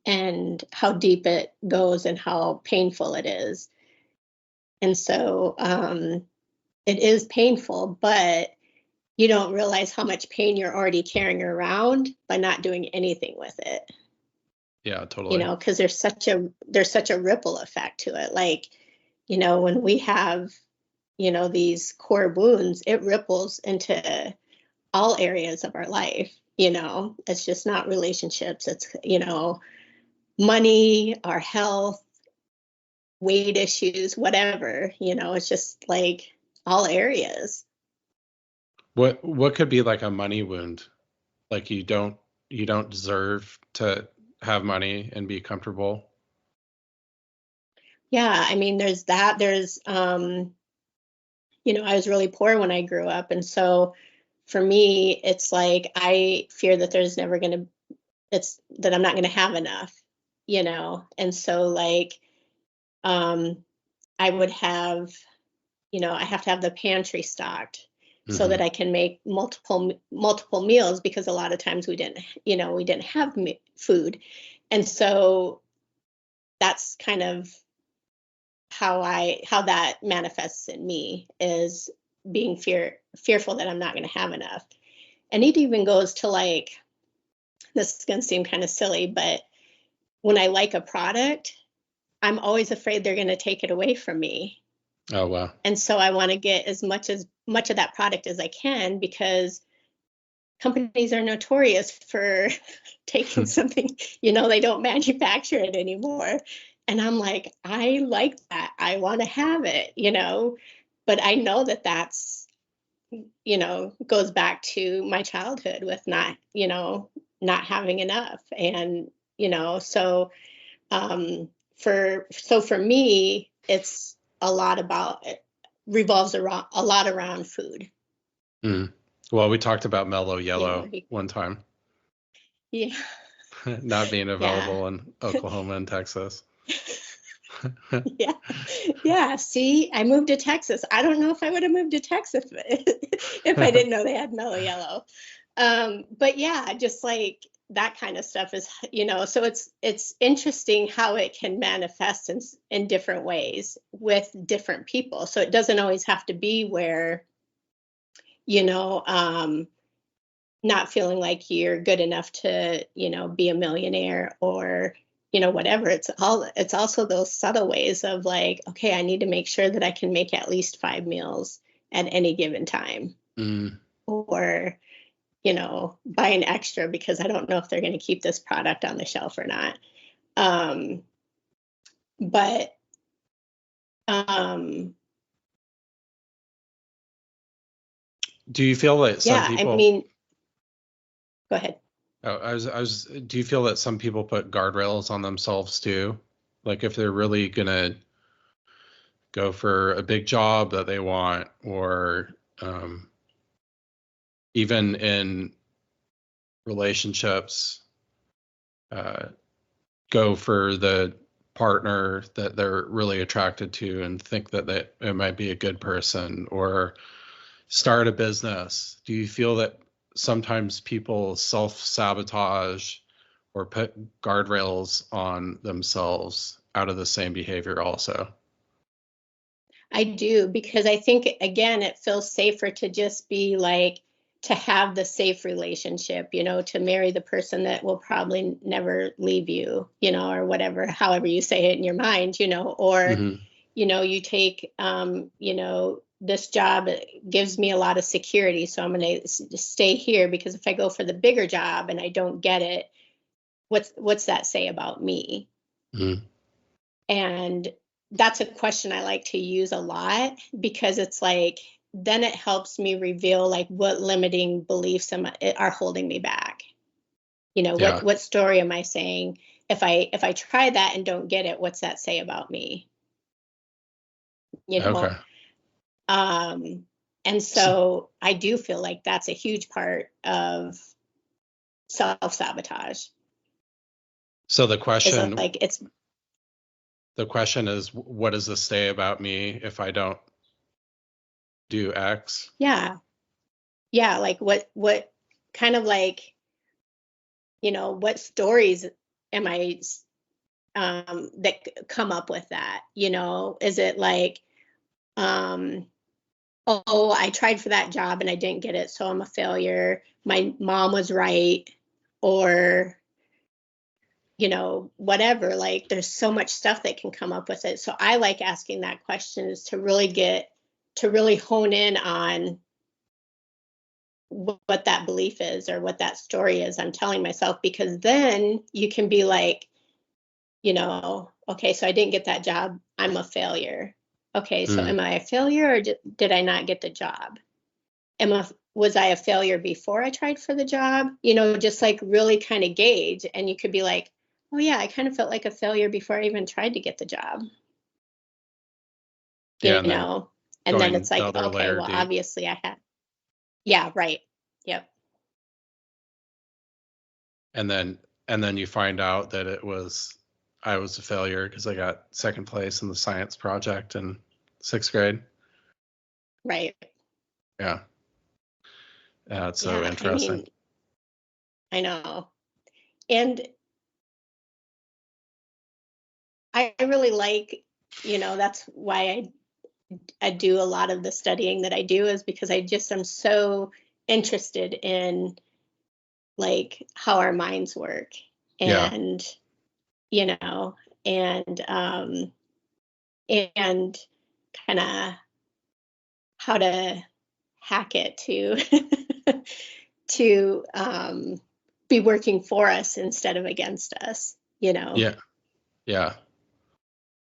And how deep it goes and how painful it is. And so it is painful, but you don't realize how much pain you're already carrying around by not doing anything with it. Yeah, totally. Because there's such a ripple effect to it. Like, when we have, these core wounds, it ripples into all areas of our life. It's just not relationships. It's, money, our health, weight issues, whatever, it's just like all areas. What could be like a money wound? Like you don't deserve to have money and be comfortable. Yeah, I mean, there's that. There's I was really poor when I grew up, and so for me, it's like I fear that that I'm not gonna have enough, and so like I would have, I have to have the pantry stocked so that I can make multiple meals, because a lot of times we didn't have food. And so that's kind of how that manifests in me, is being fearful that I'm not going to have enough. And it even goes to like, this is going to seem kind of silly, but when I like a product, I'm always afraid they're going to take it away from me. Oh, wow. And so I want to get as much of that product as I can, because companies are notorious for taking something, they don't manufacture it anymore. And I'm like, I like that. I want to have it, but I know that that's, goes back to my childhood with not having enough. And, so for me, it's a lot about, it revolves around a lot around food. Mm. Well, we talked about mellow yellow one time. Yeah. not being Yeah. available in Oklahoma and Texas. Yeah. Yeah. See, I moved to Texas. I don't know if I would have moved to Texas if I didn't know they had mellow yellow. But yeah, just like that kind of stuff is, so it's interesting how it can manifest in different ways with different people. So it doesn't always have to be where, not feeling like you're good enough to, be a millionaire or, whatever. It's also those subtle ways of like, okay, I need to make sure that I can make at least 5 meals at any given time. Or, buy an extra because I don't know if they're going to keep this product on the shelf or not. But do you feel that some yeah, people? I mean, go ahead. Oh, do you feel that some people put guardrails on themselves too? Like if they're really gonna go for a big job that they want, or even in relationships, go for the partner that they're really attracted to and think that it might be a good person, or start a business. Do you feel that sometimes people self-sabotage or put guardrails on themselves out of the same behavior also? I do, because I think, again, it feels safer to just be like, to have the safe relationship, to marry the person that will probably never leave you, or whatever, however you say it in your mind, or, you take, this job gives me a lot of security. So I'm going to stay here because if I go for the bigger job and I don't get it, what's that say about me? And that's a question I like to use a lot, because it's like, then it helps me reveal like what limiting beliefs are holding me back. What story am I saying? If I try that and don't get it, what's that say about me? Okay. And so I do feel like that's a huge part of self-sabotage. So the question, the question is, what does this say about me if I don't do X? Yeah. Yeah. Like what kind of like, what stories am I, that come up with that? Is it like, oh, I tried for that job and I didn't get it, so I'm a failure. My mom was right, or, whatever. Like, there's so much stuff that can come up with it. So I like asking that question, is to really hone in on what that belief is, or what that story is I'm telling myself, because then you can be like, okay, so I didn't get that job, I'm a failure. Okay, so am I a failure, or did I not get the job? Was I a failure before I tried for the job? Just like really kind of gauge. And you could be like, oh yeah, I kind of felt like a failure before I even tried to get the job. Yeah, and then it's like, another okay, well, deep. obviously I had. Yeah, right. Yep. And then you find out that I was a failure because I got second place in the science project in 6th grade. Right. Yeah. It's so interesting. I know. And I really like, that's why I do a lot of the studying that I do, is because I'm so interested in like how our minds work, and, and kind of how to hack it to be working for us instead of against us, Yeah. Yeah.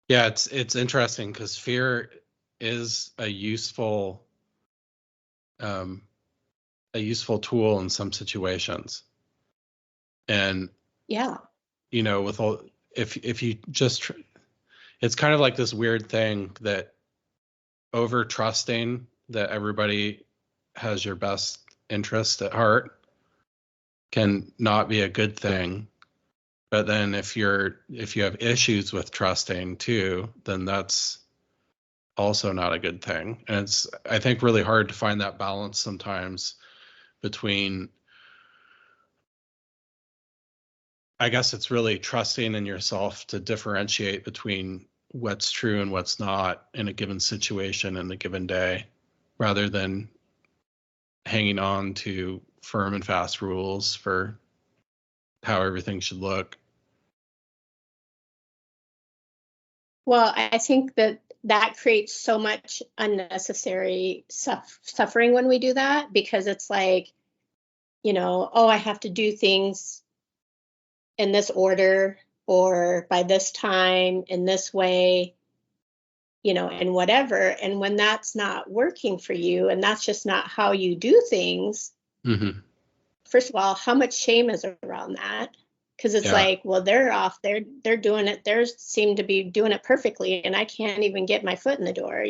Yeah. It's interesting because fear is a useful tool in some situations. And, yeah, with all, if you just, it's kind of like this weird thing that over trusting that everybody has your best interest at heart can not be a good thing. But then if you have issues with trusting too, then that's also not a good thing. And it's, I think, really hard to find that balance sometimes between, I guess it's really trusting in yourself to differentiate between what's true and what's not in a given situation in a given day, rather than hanging on to firm and fast rules for how everything should look. Well, I think that creates so much unnecessary suffering when we do that, because it's like, oh, I have to do things in this order or by this time in this way, and whatever. And when that's not working for you and that's just not how you do things, Mm-hmm. first of all, how much shame is around that? Because it's like, well, they're off, they're doing it, they seem to be doing it perfectly, and I can't even get my foot in the door,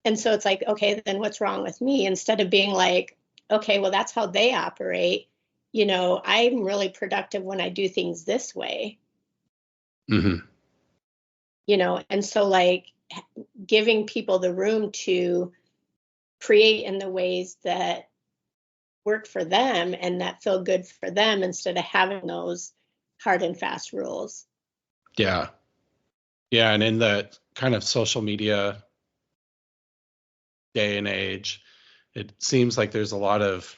And so it's like, okay, then what's wrong with me? Instead of being like, okay, well, that's how they operate. I'm really productive when I do things this way. Mm-hmm. And so like giving people the room to create in the ways that work for them and that feel good for them, instead of having those hard and fast rules. Yeah. Yeah. And in the kind of social media day and age, it seems like there's a lot of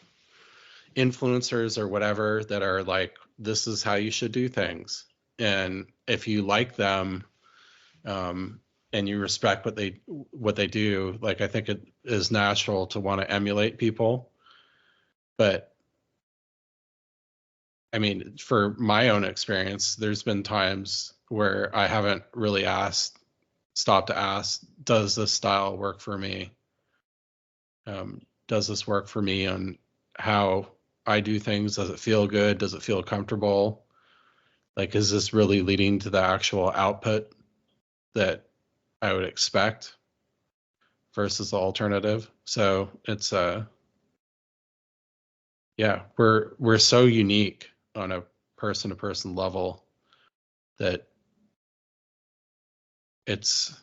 influencers or whatever that are like, this is how you should do things. And if you like them, and you respect what they do, like, I think it is natural to want to emulate people. But I mean, for my own experience, there's been times where I haven't really stopped to ask, does this style work for me? Does this work for me on how I do things? Does it feel good? Does it feel comfortable? Like, is this really leading to the actual output that I would expect versus the alternative? So it's yeah, we're so unique on a person to person level that it's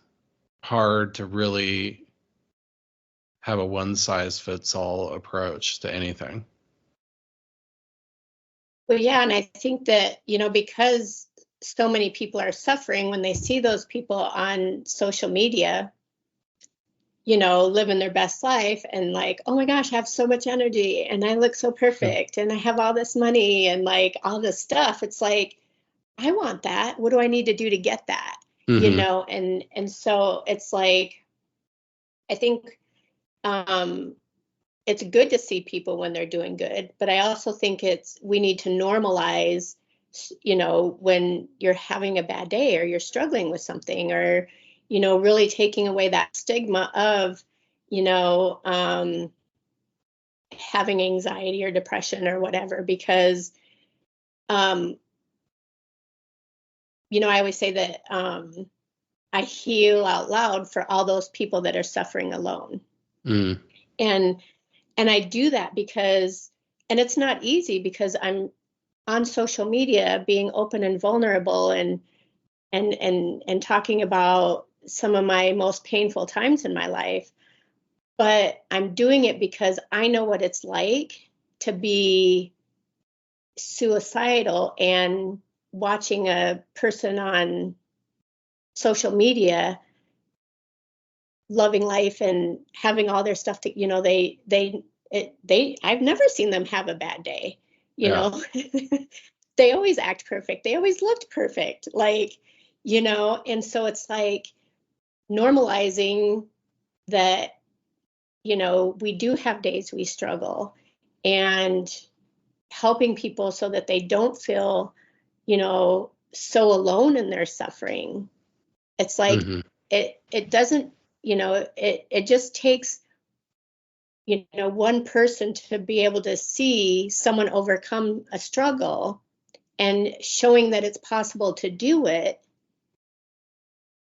hard to really have a one size fits all approach to anything. Well, yeah, and I think that, because so many people are suffering, when they see those people on social media, living their best life and like, oh my gosh, I have so much energy and I look so perfect and I have all this money and like all this stuff. It's like, I want that. What do I need to do to get that? Mm-hmm. And so it's like, I think it's good to see people when they're doing good, but I also think we need to normalize, when you're having a bad day or you're struggling with something, or, really taking away that stigma of, having anxiety or depression or whatever, because, I always say that I heal out loud for all those people that are suffering alone. Mm. And I do that because, and it's not easy, because I'm on social media being open and vulnerable and talking about some of my most painful times in my life. But I'm doing it because I know what it's like to be suicidal and watching a person on social media loving life and having all their stuff to, I've never seen them have a bad day, Yeah. They always act perfect. They always looked perfect, like, and so it's like normalizing that, we do have days we struggle, and helping people so that they don't feel, so alone in their suffering. It's like, Mm-hmm. it doesn't, it just takes, one person to be able to see someone overcome a struggle and showing that it's possible to do it,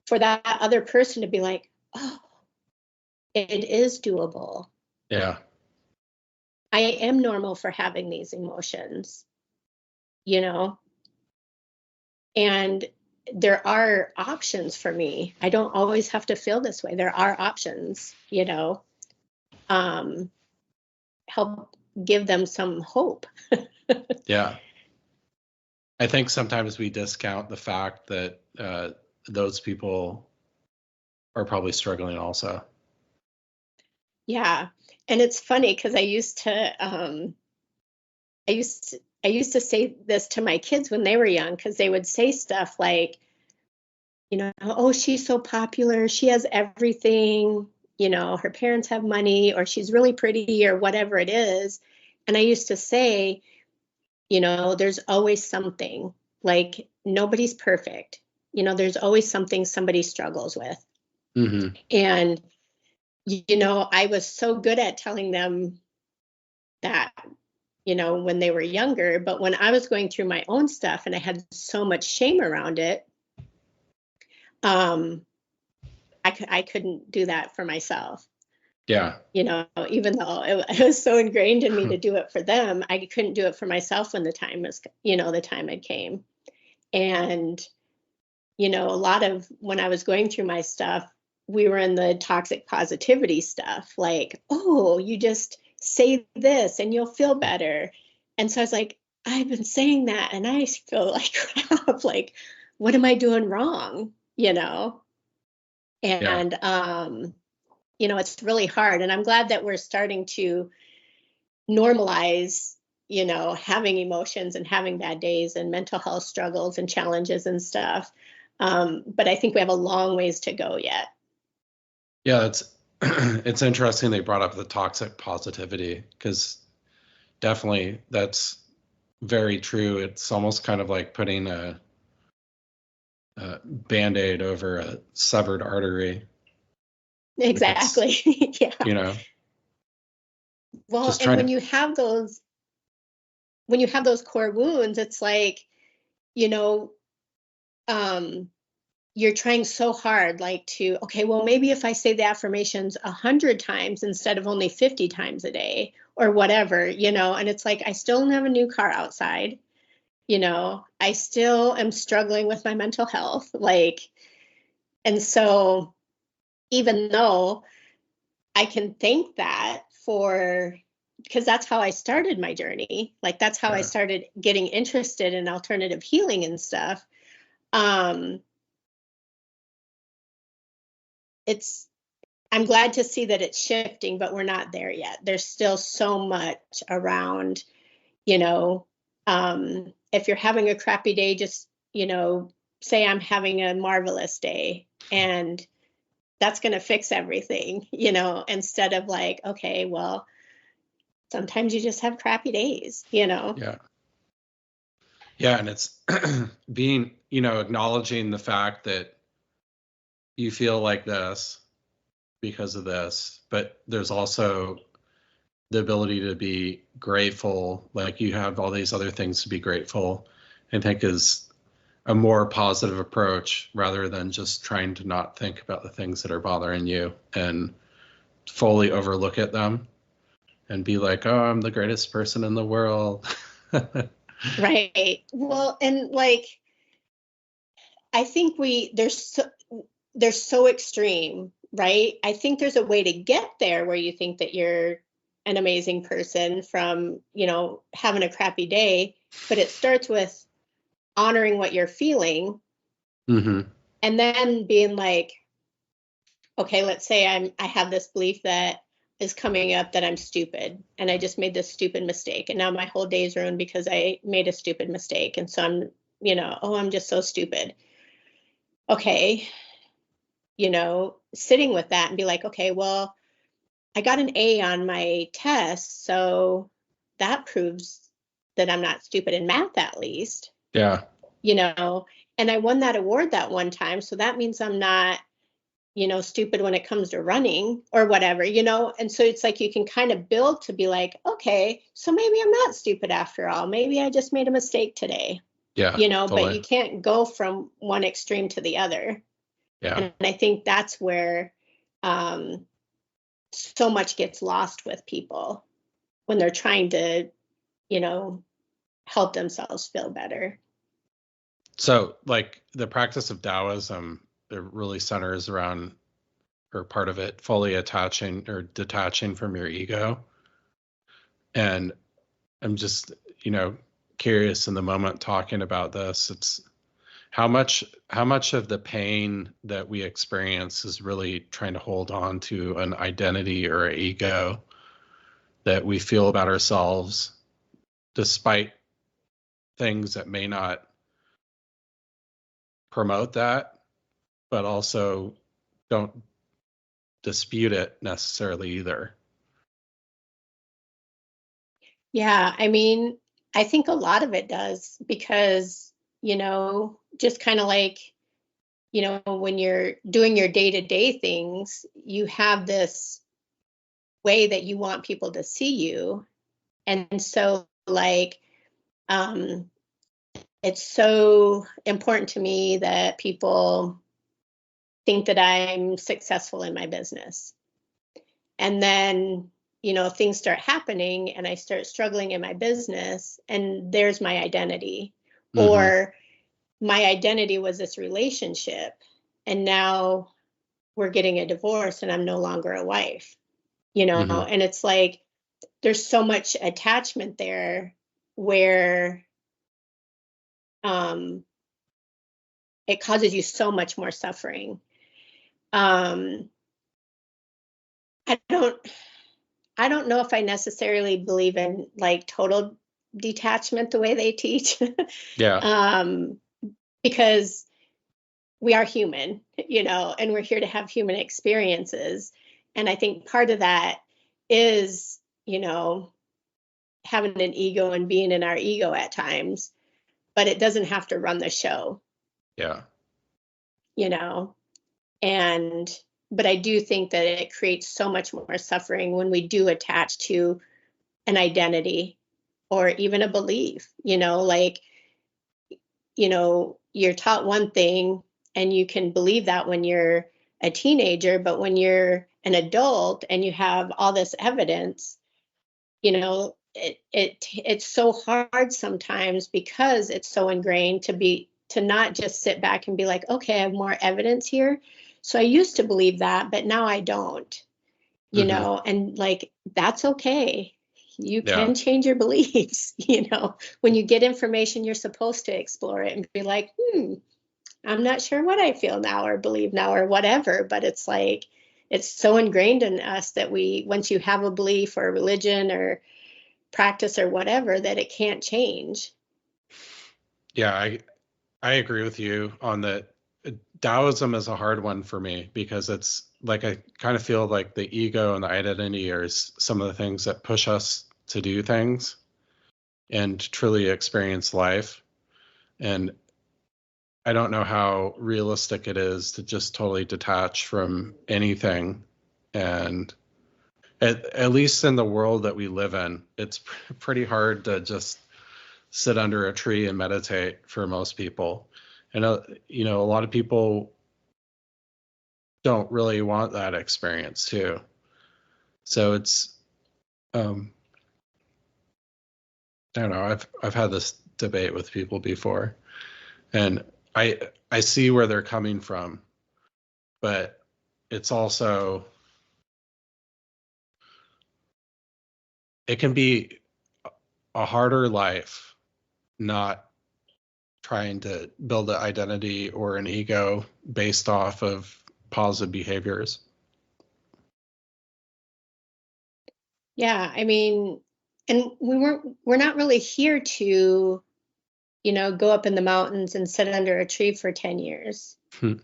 for that other person to be like, oh, it is doable. Yeah. I am normal for having these emotions, And there are options for me. I don't always have to feel this way. There are options, help give them some hope. Yeah. I think sometimes we discount the fact that those people are probably struggling also. Yeah. And it's funny because I used to say this to my kids when they were young, because they would say stuff like, oh, she's so popular, she has everything, her parents have money, or she's really pretty, or whatever it is. And I used to say, there's always something, like nobody's perfect. There's always something somebody struggles with. Mm-hmm. And, I was so good at telling them that, when they were younger, but when I was going through my own stuff and I had so much shame around it, I couldn't do that for myself. Yeah. Even though it was so ingrained in me to do it for them, I couldn't do it for myself when the time had came. And, a lot of when I was going through my stuff, we were in the toxic positivity stuff, like, oh, you just say this and you'll feel better. And so I was like, I've been saying that and I feel like crap. Like, what am I doing wrong? And, it's really hard. And I'm glad that we're starting to normalize, having emotions and having bad days and mental health struggles and challenges and stuff. But I think we have a long ways to go yet. Yeah, it's interesting they brought up the toxic positivity, because definitely that's very true. It's almost kind of like putting a Band-Aid over a severed artery. Exactly. Yeah. Well, and when you have those core wounds, it's like, you're trying so hard, like okay, well, maybe if I say the affirmations 100 times instead of only 50 times a day or whatever, and it's like, I still don't have a new car outside. I still am struggling with my mental health. And so even though I can thank that because that's how I started my journey. Like, that's how I started getting interested in alternative healing and stuff. I'm glad to see that it's shifting, but we're not there yet. There's still so much around, if you're having a crappy day, just, say I'm having a marvelous day, and that's going to fix everything, instead of like, okay, well, sometimes you just have crappy days, Yeah. Yeah. And it's being, acknowledging the fact that you feel like this because of this, but there's also the ability to be grateful, like you have all these other things to be grateful, I think is a more positive approach, rather than just trying to not think about the things that are bothering you and fully overlook at them and be like, oh, I'm the greatest person in the world. Right. Well, and like, I think they're so extreme, right? I think there's a way to get there where you think that you're an amazing person from, having a crappy day, but it starts with honoring what you're feeling. Mm-hmm. And then being like, okay, let's say I have this belief that is coming up that I'm stupid and I just made this stupid mistake. And now my whole day is ruined because I made a stupid mistake. And so I'm, oh, I'm just so stupid. Okay. Sitting with that and be like, okay, well, I got an A on my test. So that proves that I'm not stupid in math, at least. Yeah. And I won that award that one time. So that means I'm not, stupid when it comes to running or whatever, and so it's like you can kind of build to be like, okay, so maybe I'm not stupid after all. Maybe I just made a mistake today. Yeah. Totally. But you can't go from one extreme to the other. Yeah. And I think that's where so much gets lost with people when they're trying to, help themselves feel better. So like the practice of Taoism, it really centers around, or part of it, fully attaching or detaching from your ego. And I'm just, curious in the moment talking about this, it's how much of the pain that we experience is really trying to hold on to an identity or an ego that we feel about ourselves, despite things that may not promote that, but also don't dispute it necessarily either. Yeah, I mean, I think a lot of it does because, just kind of like, when you're doing your day-to-day things, you have this way that you want people to see you. And so like, it's so important to me that people think that I'm successful in my business. And then, things start happening and I start struggling in my business, and there's my identity. Mm-hmm. Or my identity was this relationship, and now we're getting a divorce and I'm no longer a wife, Mm-hmm. And it's like there's so much attachment there where it causes you so much more suffering. I don't know if I necessarily believe in like total detachment the way they teach. Yeah. Because we are human, and we're here to have human experiences. And I think part of that is, having an ego and being in our ego at times, but it doesn't have to run the show. Yeah. And but I do think that it creates so much more suffering when we do attach to an identity or even a belief, like, you're taught one thing and you can believe that when you're a teenager, but when you're an adult and you have all this evidence, it's so hard sometimes because it's so ingrained to not just sit back and be like, okay, I have more evidence here. So I used to believe that, but now I don't, Mm-hmm. and like, that's okay. You Yeah. can change your beliefs, when you get information, you're supposed to explore it and be like, I'm not sure what I feel now or believe now or whatever, but it's like, it's so ingrained in us that once you have a belief or a religion or practice or whatever, that it can't change. Yeah, I agree with you on that. Taoism is a hard one for me because it's like I kind of feel like the ego and the identity are some of the things that push us to do things and truly experience life. And I don't know how realistic it is to just totally detach from anything. And at least in the world that we live in, it's pretty hard to just sit under a tree and meditate for most people. And, a lot of people don't really want that experience too. So it's, I don't know, I've had this debate with people before, and I see where they're coming from, but it's also, it can be a harder life not trying to build an identity or an ego based off of positive behaviors. Yeah, I mean, and we're not really here to, go up in the mountains and sit under a tree for 10 years, and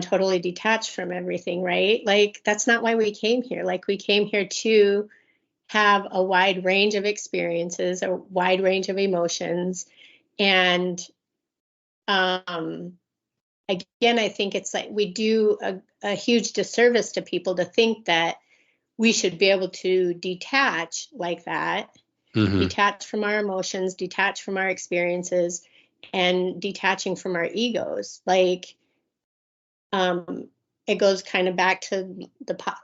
totally detached from everything, right? Like, that's not why we came here. Like, we came here to have a wide range of experiences, a wide range of emotions. And again, I think it's like we do a huge disservice to people to think that we should be able to detach like that, detach from our emotions, detach from our experiences, and detaching from our egos. Like, it goes kind of back to the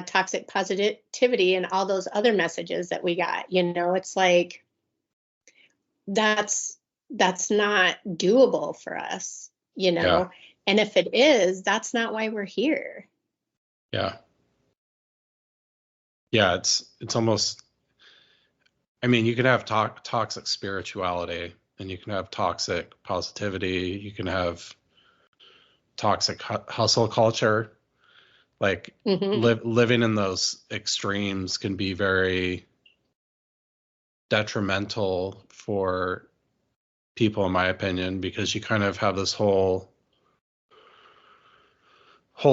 toxic positivity and all those other messages that we got. It's like, that's that's not doable for us, you know? Yeah. And if it is, that's not why we're here. Yeah. Yeah. It's almost, I mean, you can have toxic spirituality, and you can have toxic positivity. You can have toxic hustle culture. Like living in those extremes can be very detrimental for people, in my opinion, because you kind of have this whole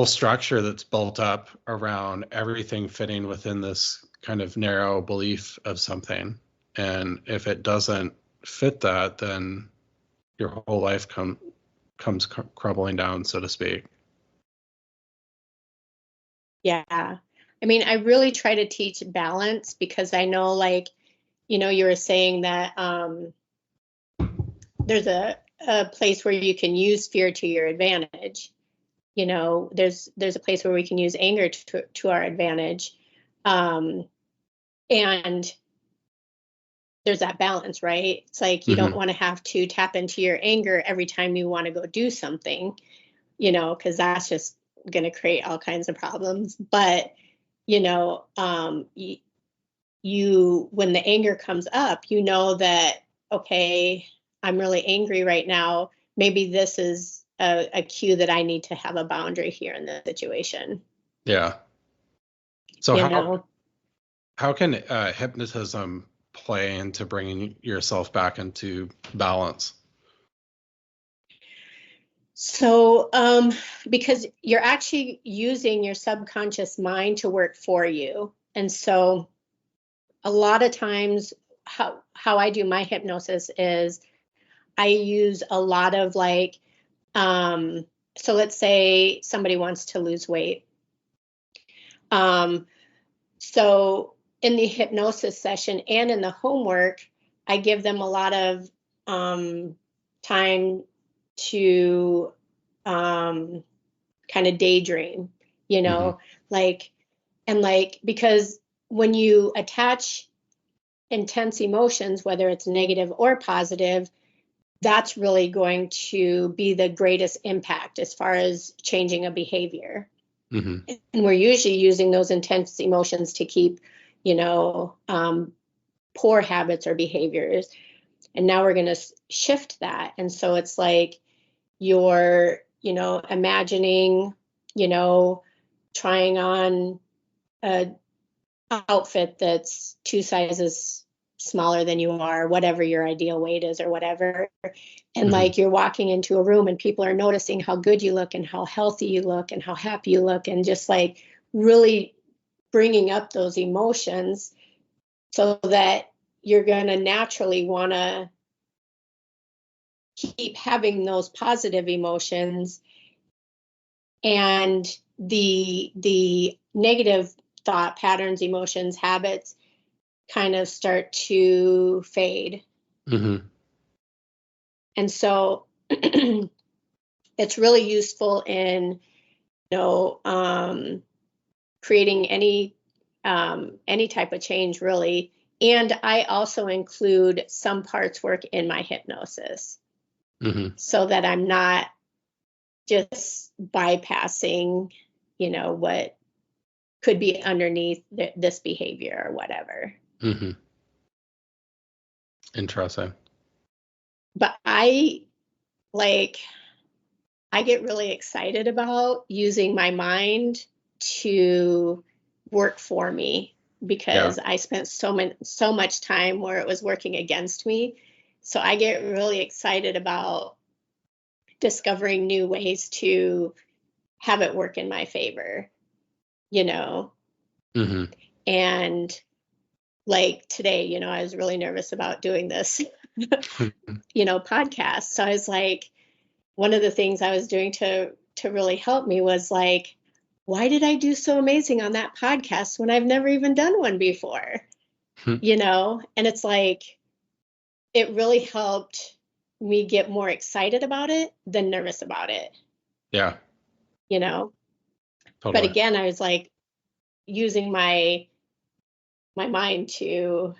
structure that's built up around everything fitting within this kind of narrow belief of something. And if it doesn't fit that, then your whole life comes crumbling down, so to speak. Yeah. I mean, I really try to teach balance, because I know, like, you know, you were saying that there's a place where you can use fear to your advantage. You know, there's a place where we can use anger to our advantage. And there's that balance, right? It's like you don't want to have to tap into your anger every time you want to go do something, you know, because that's just going to create all kinds of problems. But, you know, you when the anger comes up, you know that, okay, I'm really angry right now. Maybe this is a cue that I need to have a boundary here in this situation. Yeah. So you know? how can hypnotism play into bringing yourself back into balance? So, because you're actually using your subconscious mind to work for you. And so a lot of times how I do my hypnosis is I use a lot of like, so let's say somebody wants to lose weight. So in the hypnosis session and in the homework, I give them a lot of time to kind of daydream, you know, because when you attach intense emotions, whether it's negative or positive, that's really going to be the greatest impact as far as changing a behavior. And we're usually using those intense emotions to keep, you know, poor habits or behaviors. And now we're going to shift that. And so it's like you're, you know, imagining, you know, trying on a outfit that's 2 sizes smaller than you are, whatever your ideal weight is or whatever. And like you're walking into a room and people are noticing how good you look and how healthy you look and how happy you look, and just like really bringing up those emotions so that you're going to naturally want to keep having those positive emotions, and the negative thought patterns, emotions, habits kind of start to fade. And so it's really useful in, you know, creating any type of change, really. And I also include some parts work in my hypnosis so that I'm not just bypassing, you know, what could be underneath this behavior or whatever. Interesting. But I get really excited about using my mind to work for me, because I spent so much time where it was working against me. So I get really excited about discovering new ways to have it work in my favor, you know. And like today, you know, I was really nervous about doing this, you know, podcast. So I was like, one of the things I was doing to really help me was like, why did I do so amazing on that podcast when I've never even done one before? You know, and it's like, it really helped me get more excited about it than nervous about it. Yeah. You know, Totally. But again, I was like using my mind to,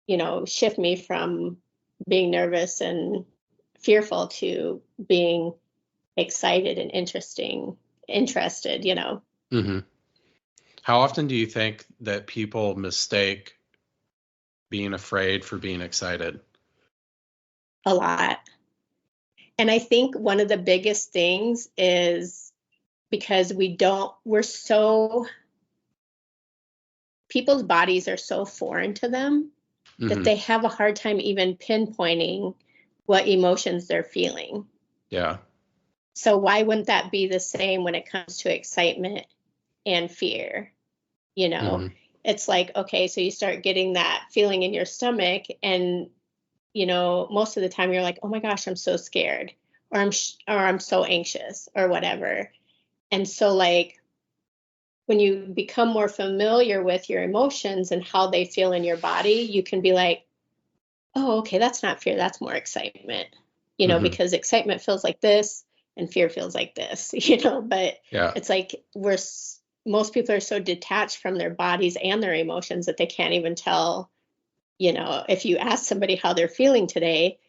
you know, shift me from being nervous and fearful to being excited and interested, you know. Mm-hmm. How often do you think that people mistake being afraid for being excited? A lot. And I think one of the biggest things is because people's bodies are so foreign to them that they have a hard time even pinpointing what emotions they're feeling. Yeah. So why wouldn't that be the same when it comes to excitement and fear? You know, it's like, okay, so you start getting that feeling in your stomach, and, you know, most of the time you're like, oh my gosh, I'm so scared, or I'm so anxious, or whatever. And so, like, when you become more familiar with your emotions and how they feel in your body, you can be like, oh, okay, that's not fear, that's more excitement, you know, because excitement feels like this and fear feels like this, you know. But it's like most people are so detached from their bodies and their emotions that they can't even tell, you know, if you ask somebody how they're feeling today,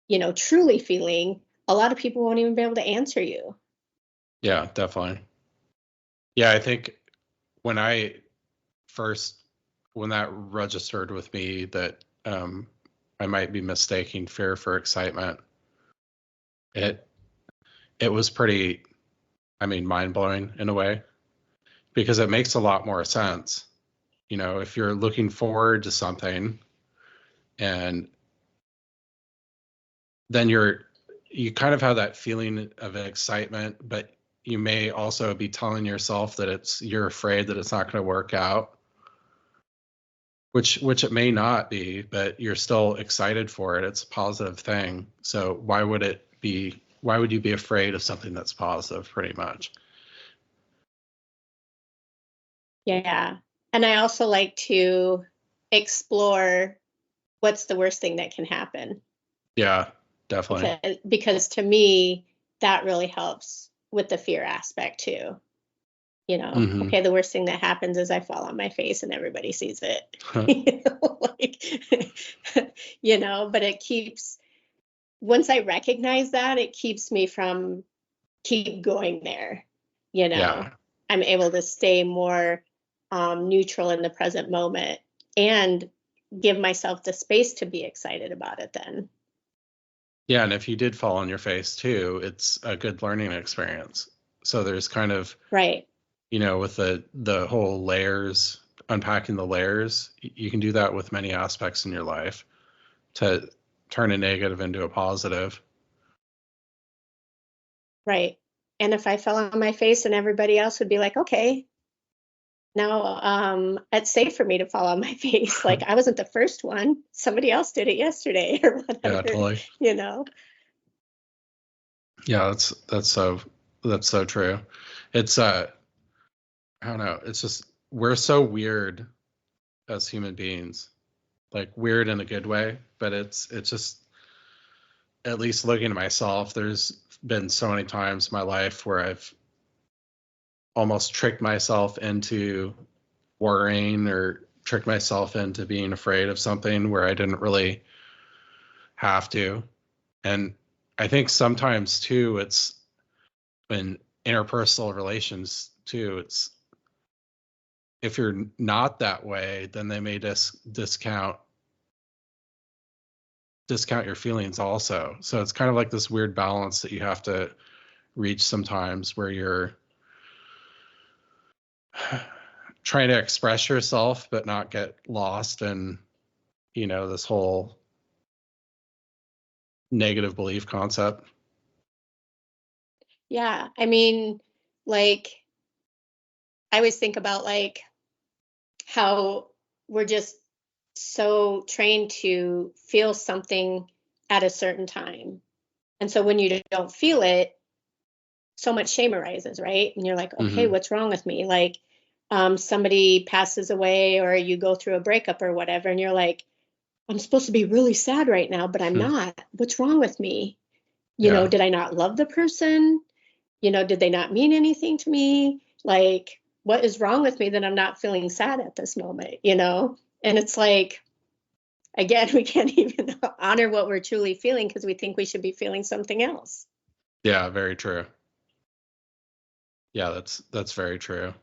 you know, truly feeling, a lot of people won't even be able to answer you. Yeah, definitely. Yeah, I think when that registered with me that I might be mistaking fear for excitement, it was pretty, I mean, mind-blowing in a way, because it makes a lot more sense. You know, if you're looking forward to something, and then you kind of have that feeling of excitement, but you may also be telling yourself that you're afraid that it's not going to work out, which it may not be, but you're still excited for it. It's a positive thing. So why would you be afraid of something that's positive, pretty much? Yeah. And I also like to explore what's the worst thing that can happen. Yeah, definitely. Because to me, that really helps with the fear aspect too. You know, okay, the worst thing that happens is I fall on my face and everybody sees it. You know, like, you know, but once I recognize that, it keeps me from keep going there. You know, Yeah. I'm able to stay more neutral in the present moment and give myself the space to be excited about it then. Yeah, and if you did fall on your face too, it's a good learning experience. So there's kind of, right, you know, with the whole layers, unpacking the layers, you can do that with many aspects in your life to turn a negative into a positive. right. And if I fell on my face and everybody else would be like, okay, now it's safe for me to fall on my face. Like, I wasn't the first one. Somebody else did it yesterday or whatever. Yeah, totally. You know? Yeah, that's so true. It's I don't know, it's just we're so weird as human beings. Like, weird in a good way, but it's just, at least looking at myself, there's been so many times in my life where I've almost tricked myself into worrying, or tricked myself into being afraid of something where I didn't really have to. And I think sometimes too, it's in interpersonal relations too, it's, if you're not that way, then they may discount your feelings also. So it's kind of like this weird balance that you have to reach sometimes, where you're trying to express yourself but not get lost in, you know, this whole negative belief concept. Yeah. I mean, like, I always think about like how we're just so trained to feel something at a certain time. And so when you don't feel it, so much shame arises, right? And you're like, okay, what's wrong with me? Like, somebody passes away or you go through a breakup or whatever, and you're like, I'm supposed to be really sad right now, but I'm not. What's wrong with me? You know, did I not love the person? You know, did they not mean anything to me? Like, what is wrong with me that I'm not feeling sad at this moment, you know? And it's like, again, we can't even honor what we're truly feeling because we think we should be feeling something else. Yeah, very true. Yeah, that's very true.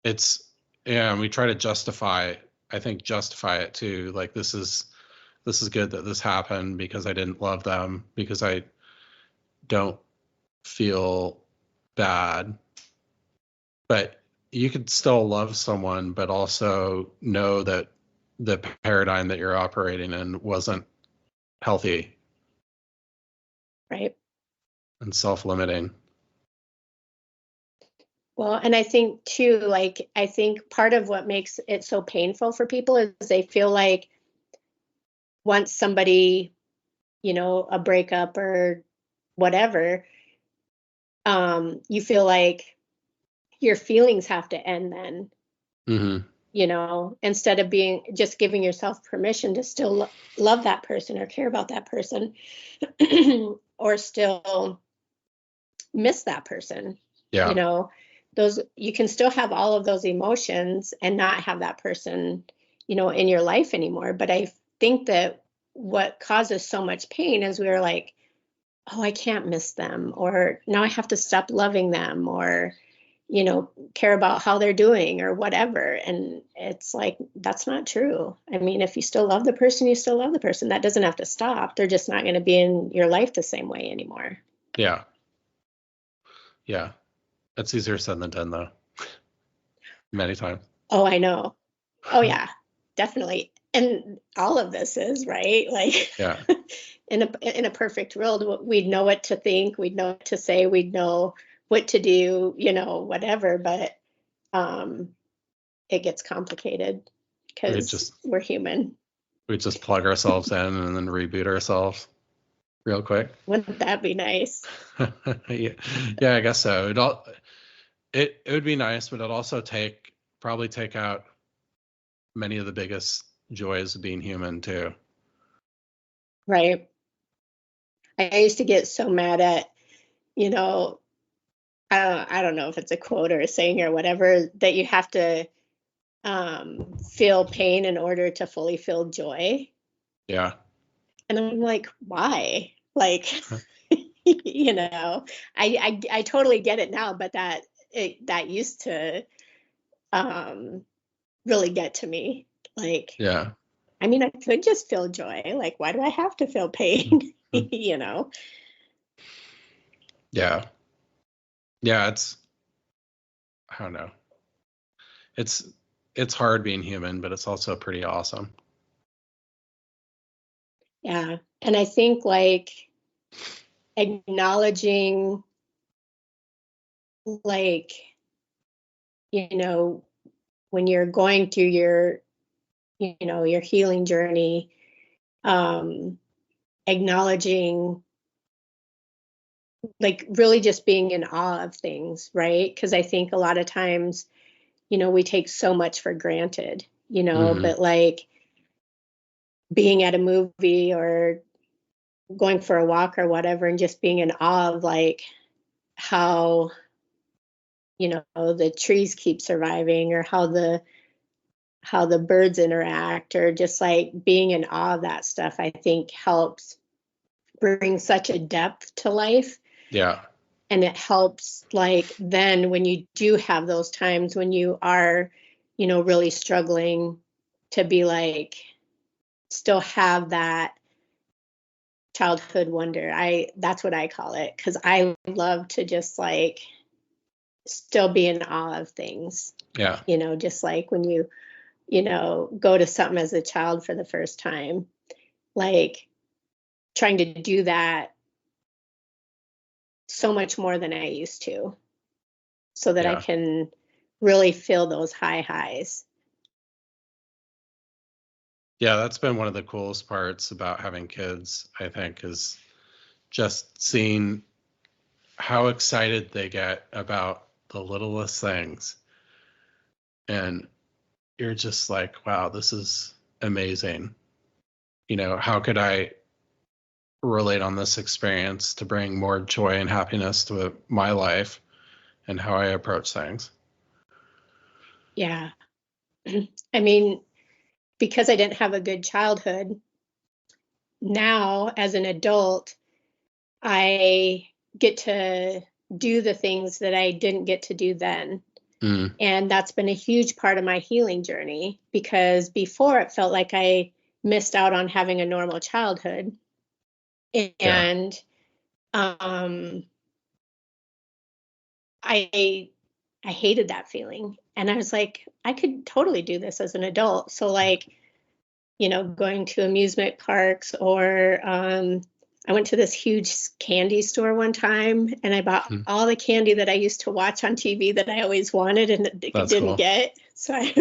And we try to justify it too. Like this is good that this happened because I didn't love them, because I don't feel bad. But you could still love someone, but also know that the paradigm that you're operating in wasn't healthy. Right. And self-limiting. Well, and I think too, like, I think part of what makes it so painful for people is they feel like once somebody, a breakup or whatever, you feel like your feelings have to end then, instead of just giving yourself permission to still love that person or care about that person or still miss that person. Yeah. Those, you can still have all of those emotions and not have that person, in your life anymore. But I think that what causes so much pain is we're like, oh, I can't miss them, or now I have to stop loving them, or, care about how they're doing or whatever. And it's like, that's not true. I mean, if you still love the person, you still love the person. That doesn't have to stop. They're just not going to be in your life the same way anymore. Yeah. Yeah. That's easier said than done, though. Many times. Oh, I know. Oh, yeah, definitely. And all of this is right. Like, yeah. in a perfect world, we'd know what to think, we'd know what to say, we'd know what to do, whatever. But it gets complicated because we're human. We just plug ourselves in and then reboot ourselves real quick. Wouldn't that be nice? Yeah, I guess so. It would be nice, but it'd also probably take out many of the biggest joys of being human too. Right. I used to get so mad at, I don't know if it's a quote or a saying or whatever, that you have to feel pain in order to fully feel joy. Yeah. And I'm like, why? Like, I totally get it now, but that used to really get to me. Like, yeah. I mean, I could just feel joy. Like, why do I have to feel pain? Yeah. Yeah, I don't know. It's hard being human, but it's also pretty awesome. Yeah. And I think like acknowledging, like, when you're going through your healing journey, acknowledging, like, really just being in awe of things, right? Because I think a lot of times, we take so much for granted, but like being at a movie or going for a walk or whatever, and just being in awe of like how, the trees keep surviving, or how the birds interact, or just like being in awe of that stuff, I think helps bring such a depth to life. Yeah. And it helps, like, then when you do have those times when you are, really struggling, to be like, still have that childhood wonder. That's what I call it, because I love to just like still be in awe of things. Yeah. Just like when you go to something as a child for the first time, like trying to do that so much more than I used to, so that I can really feel those high highs. Yeah, that's been one of the coolest parts about having kids, I think, is just seeing how excited they get about the littlest things. And you're just like, wow, this is amazing. How could I relate on this experience to bring more joy and happiness to my life and how I approach things? Yeah. I mean, because I didn't have a good childhood, now as an adult, I get to do the things that I didn't get to do then. And that's been a huge part of my healing journey, because before it felt like I missed out on having a normal childhood. And I hated that feeling. And I was like, I could totally do this as an adult. So like, you know, going to amusement parks, or I went to this huge candy store one time, and I bought all the candy that I used to watch on TV that I always wanted and didn't get. So I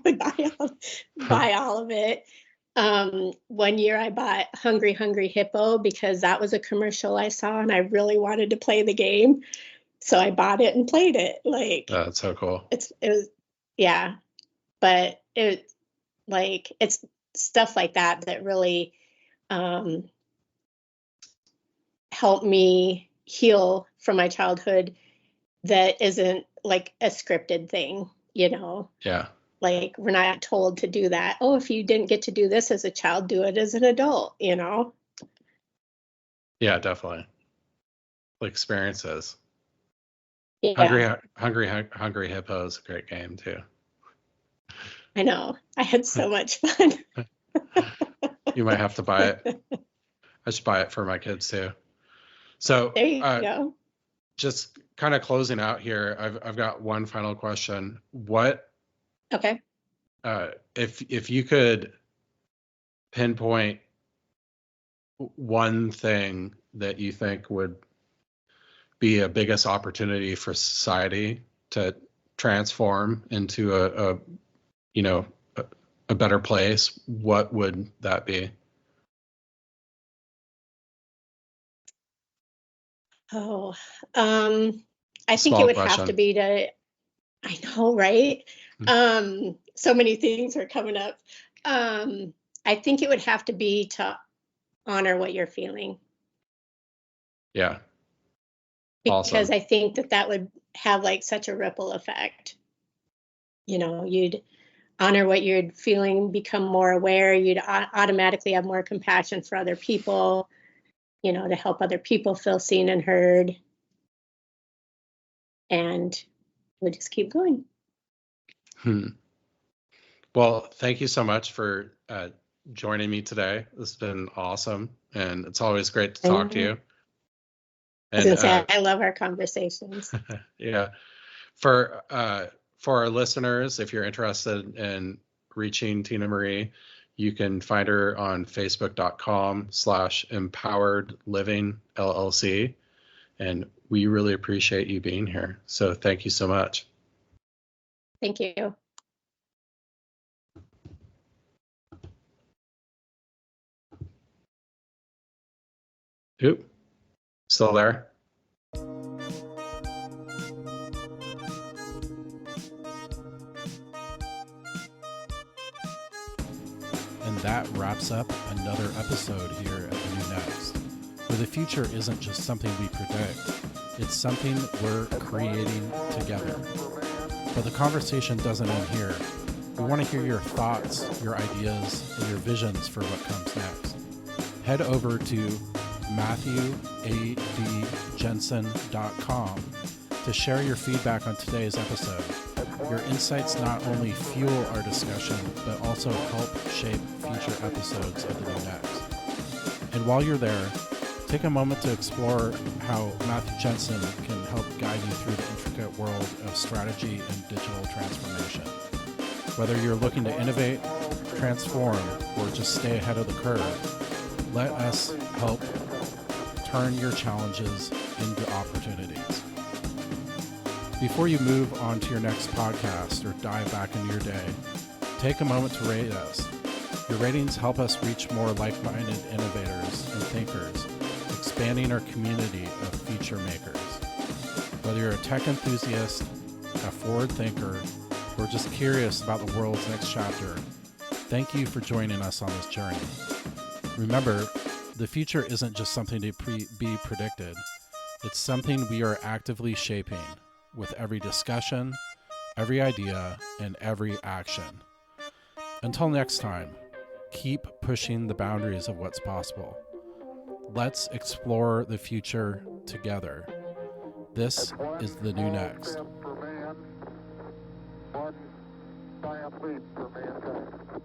would buy all of it. One year I bought Hungry Hungry Hippo because that was a commercial I saw and I really wanted to play the game. So I bought it and played it. Like, that's so cool. It was, yeah. But it's stuff like that that really helped me heal from my childhood, that isn't like a scripted thing, you know? Yeah. Like, we're not told to do that. Oh, if you didn't get to do this as a child, do it as an adult, you know? Yeah, definitely. Like experiences. Yeah. Hungry Hippo is a great game too. I know. I had so much fun. You might have to buy it. I should buy it for my kids too. So there you go. Just kind of closing out here, I've got one final question. What? Okay. If you could pinpoint one thing that you think would be a biggest opportunity for society to transform into a better place, what would that be? Oh, I think it would have to be I know, right? So many things are coming up. I think it would have to be to honor what you're feeling. Yeah. Because awesome. I think that would have like such a ripple effect. You know, you'd honor what you're feeling, become more aware, you'd automatically have more compassion for other people, you know, to help other people feel seen and heard. And we'll just keep going. Well, thank you so much for joining me today. This has been awesome. And it's always great to talk to you. And I love our conversations. Yeah. For our listeners, if you're interested in reaching Tina Marie, you can find her on facebook.com/empowered living LLC. And we really appreciate you being here. So thank you so much. Thank you. Oop. Still there? And that wraps up another episode here at the New Next, where the future isn't just something we predict, it's something we're creating together. But the conversation doesn't end here. We want to hear your thoughts, your ideas, and your visions for what comes next. Head over to MatthewADJensen.com to share your feedback on today's episode. Your insights not only fuel our discussion, but also help shape future episodes of the New Next. And while you're there, take a moment to explore how Matthew Jensen can help guide you through the intricate world of strategy and digital transformation. Whether you're looking to innovate, transform, or just stay ahead of the curve, let us help turn your challenges into opportunities. Before you move on to your next podcast or dive back into your day, take a moment to rate us. Your ratings help us reach more like-minded innovators and thinkers, expanding our community of future makers. Whether you're a tech enthusiast, a forward thinker, or just curious about the world's next chapter, thank you for joining us on this journey. Remember, the future isn't just something to be predicted. It's something we are actively shaping with every discussion, every idea, and every action. Until next time, keep pushing the boundaries of what's possible. Let's explore the future together. This is the new next. Step for man, one giant leap for mankind.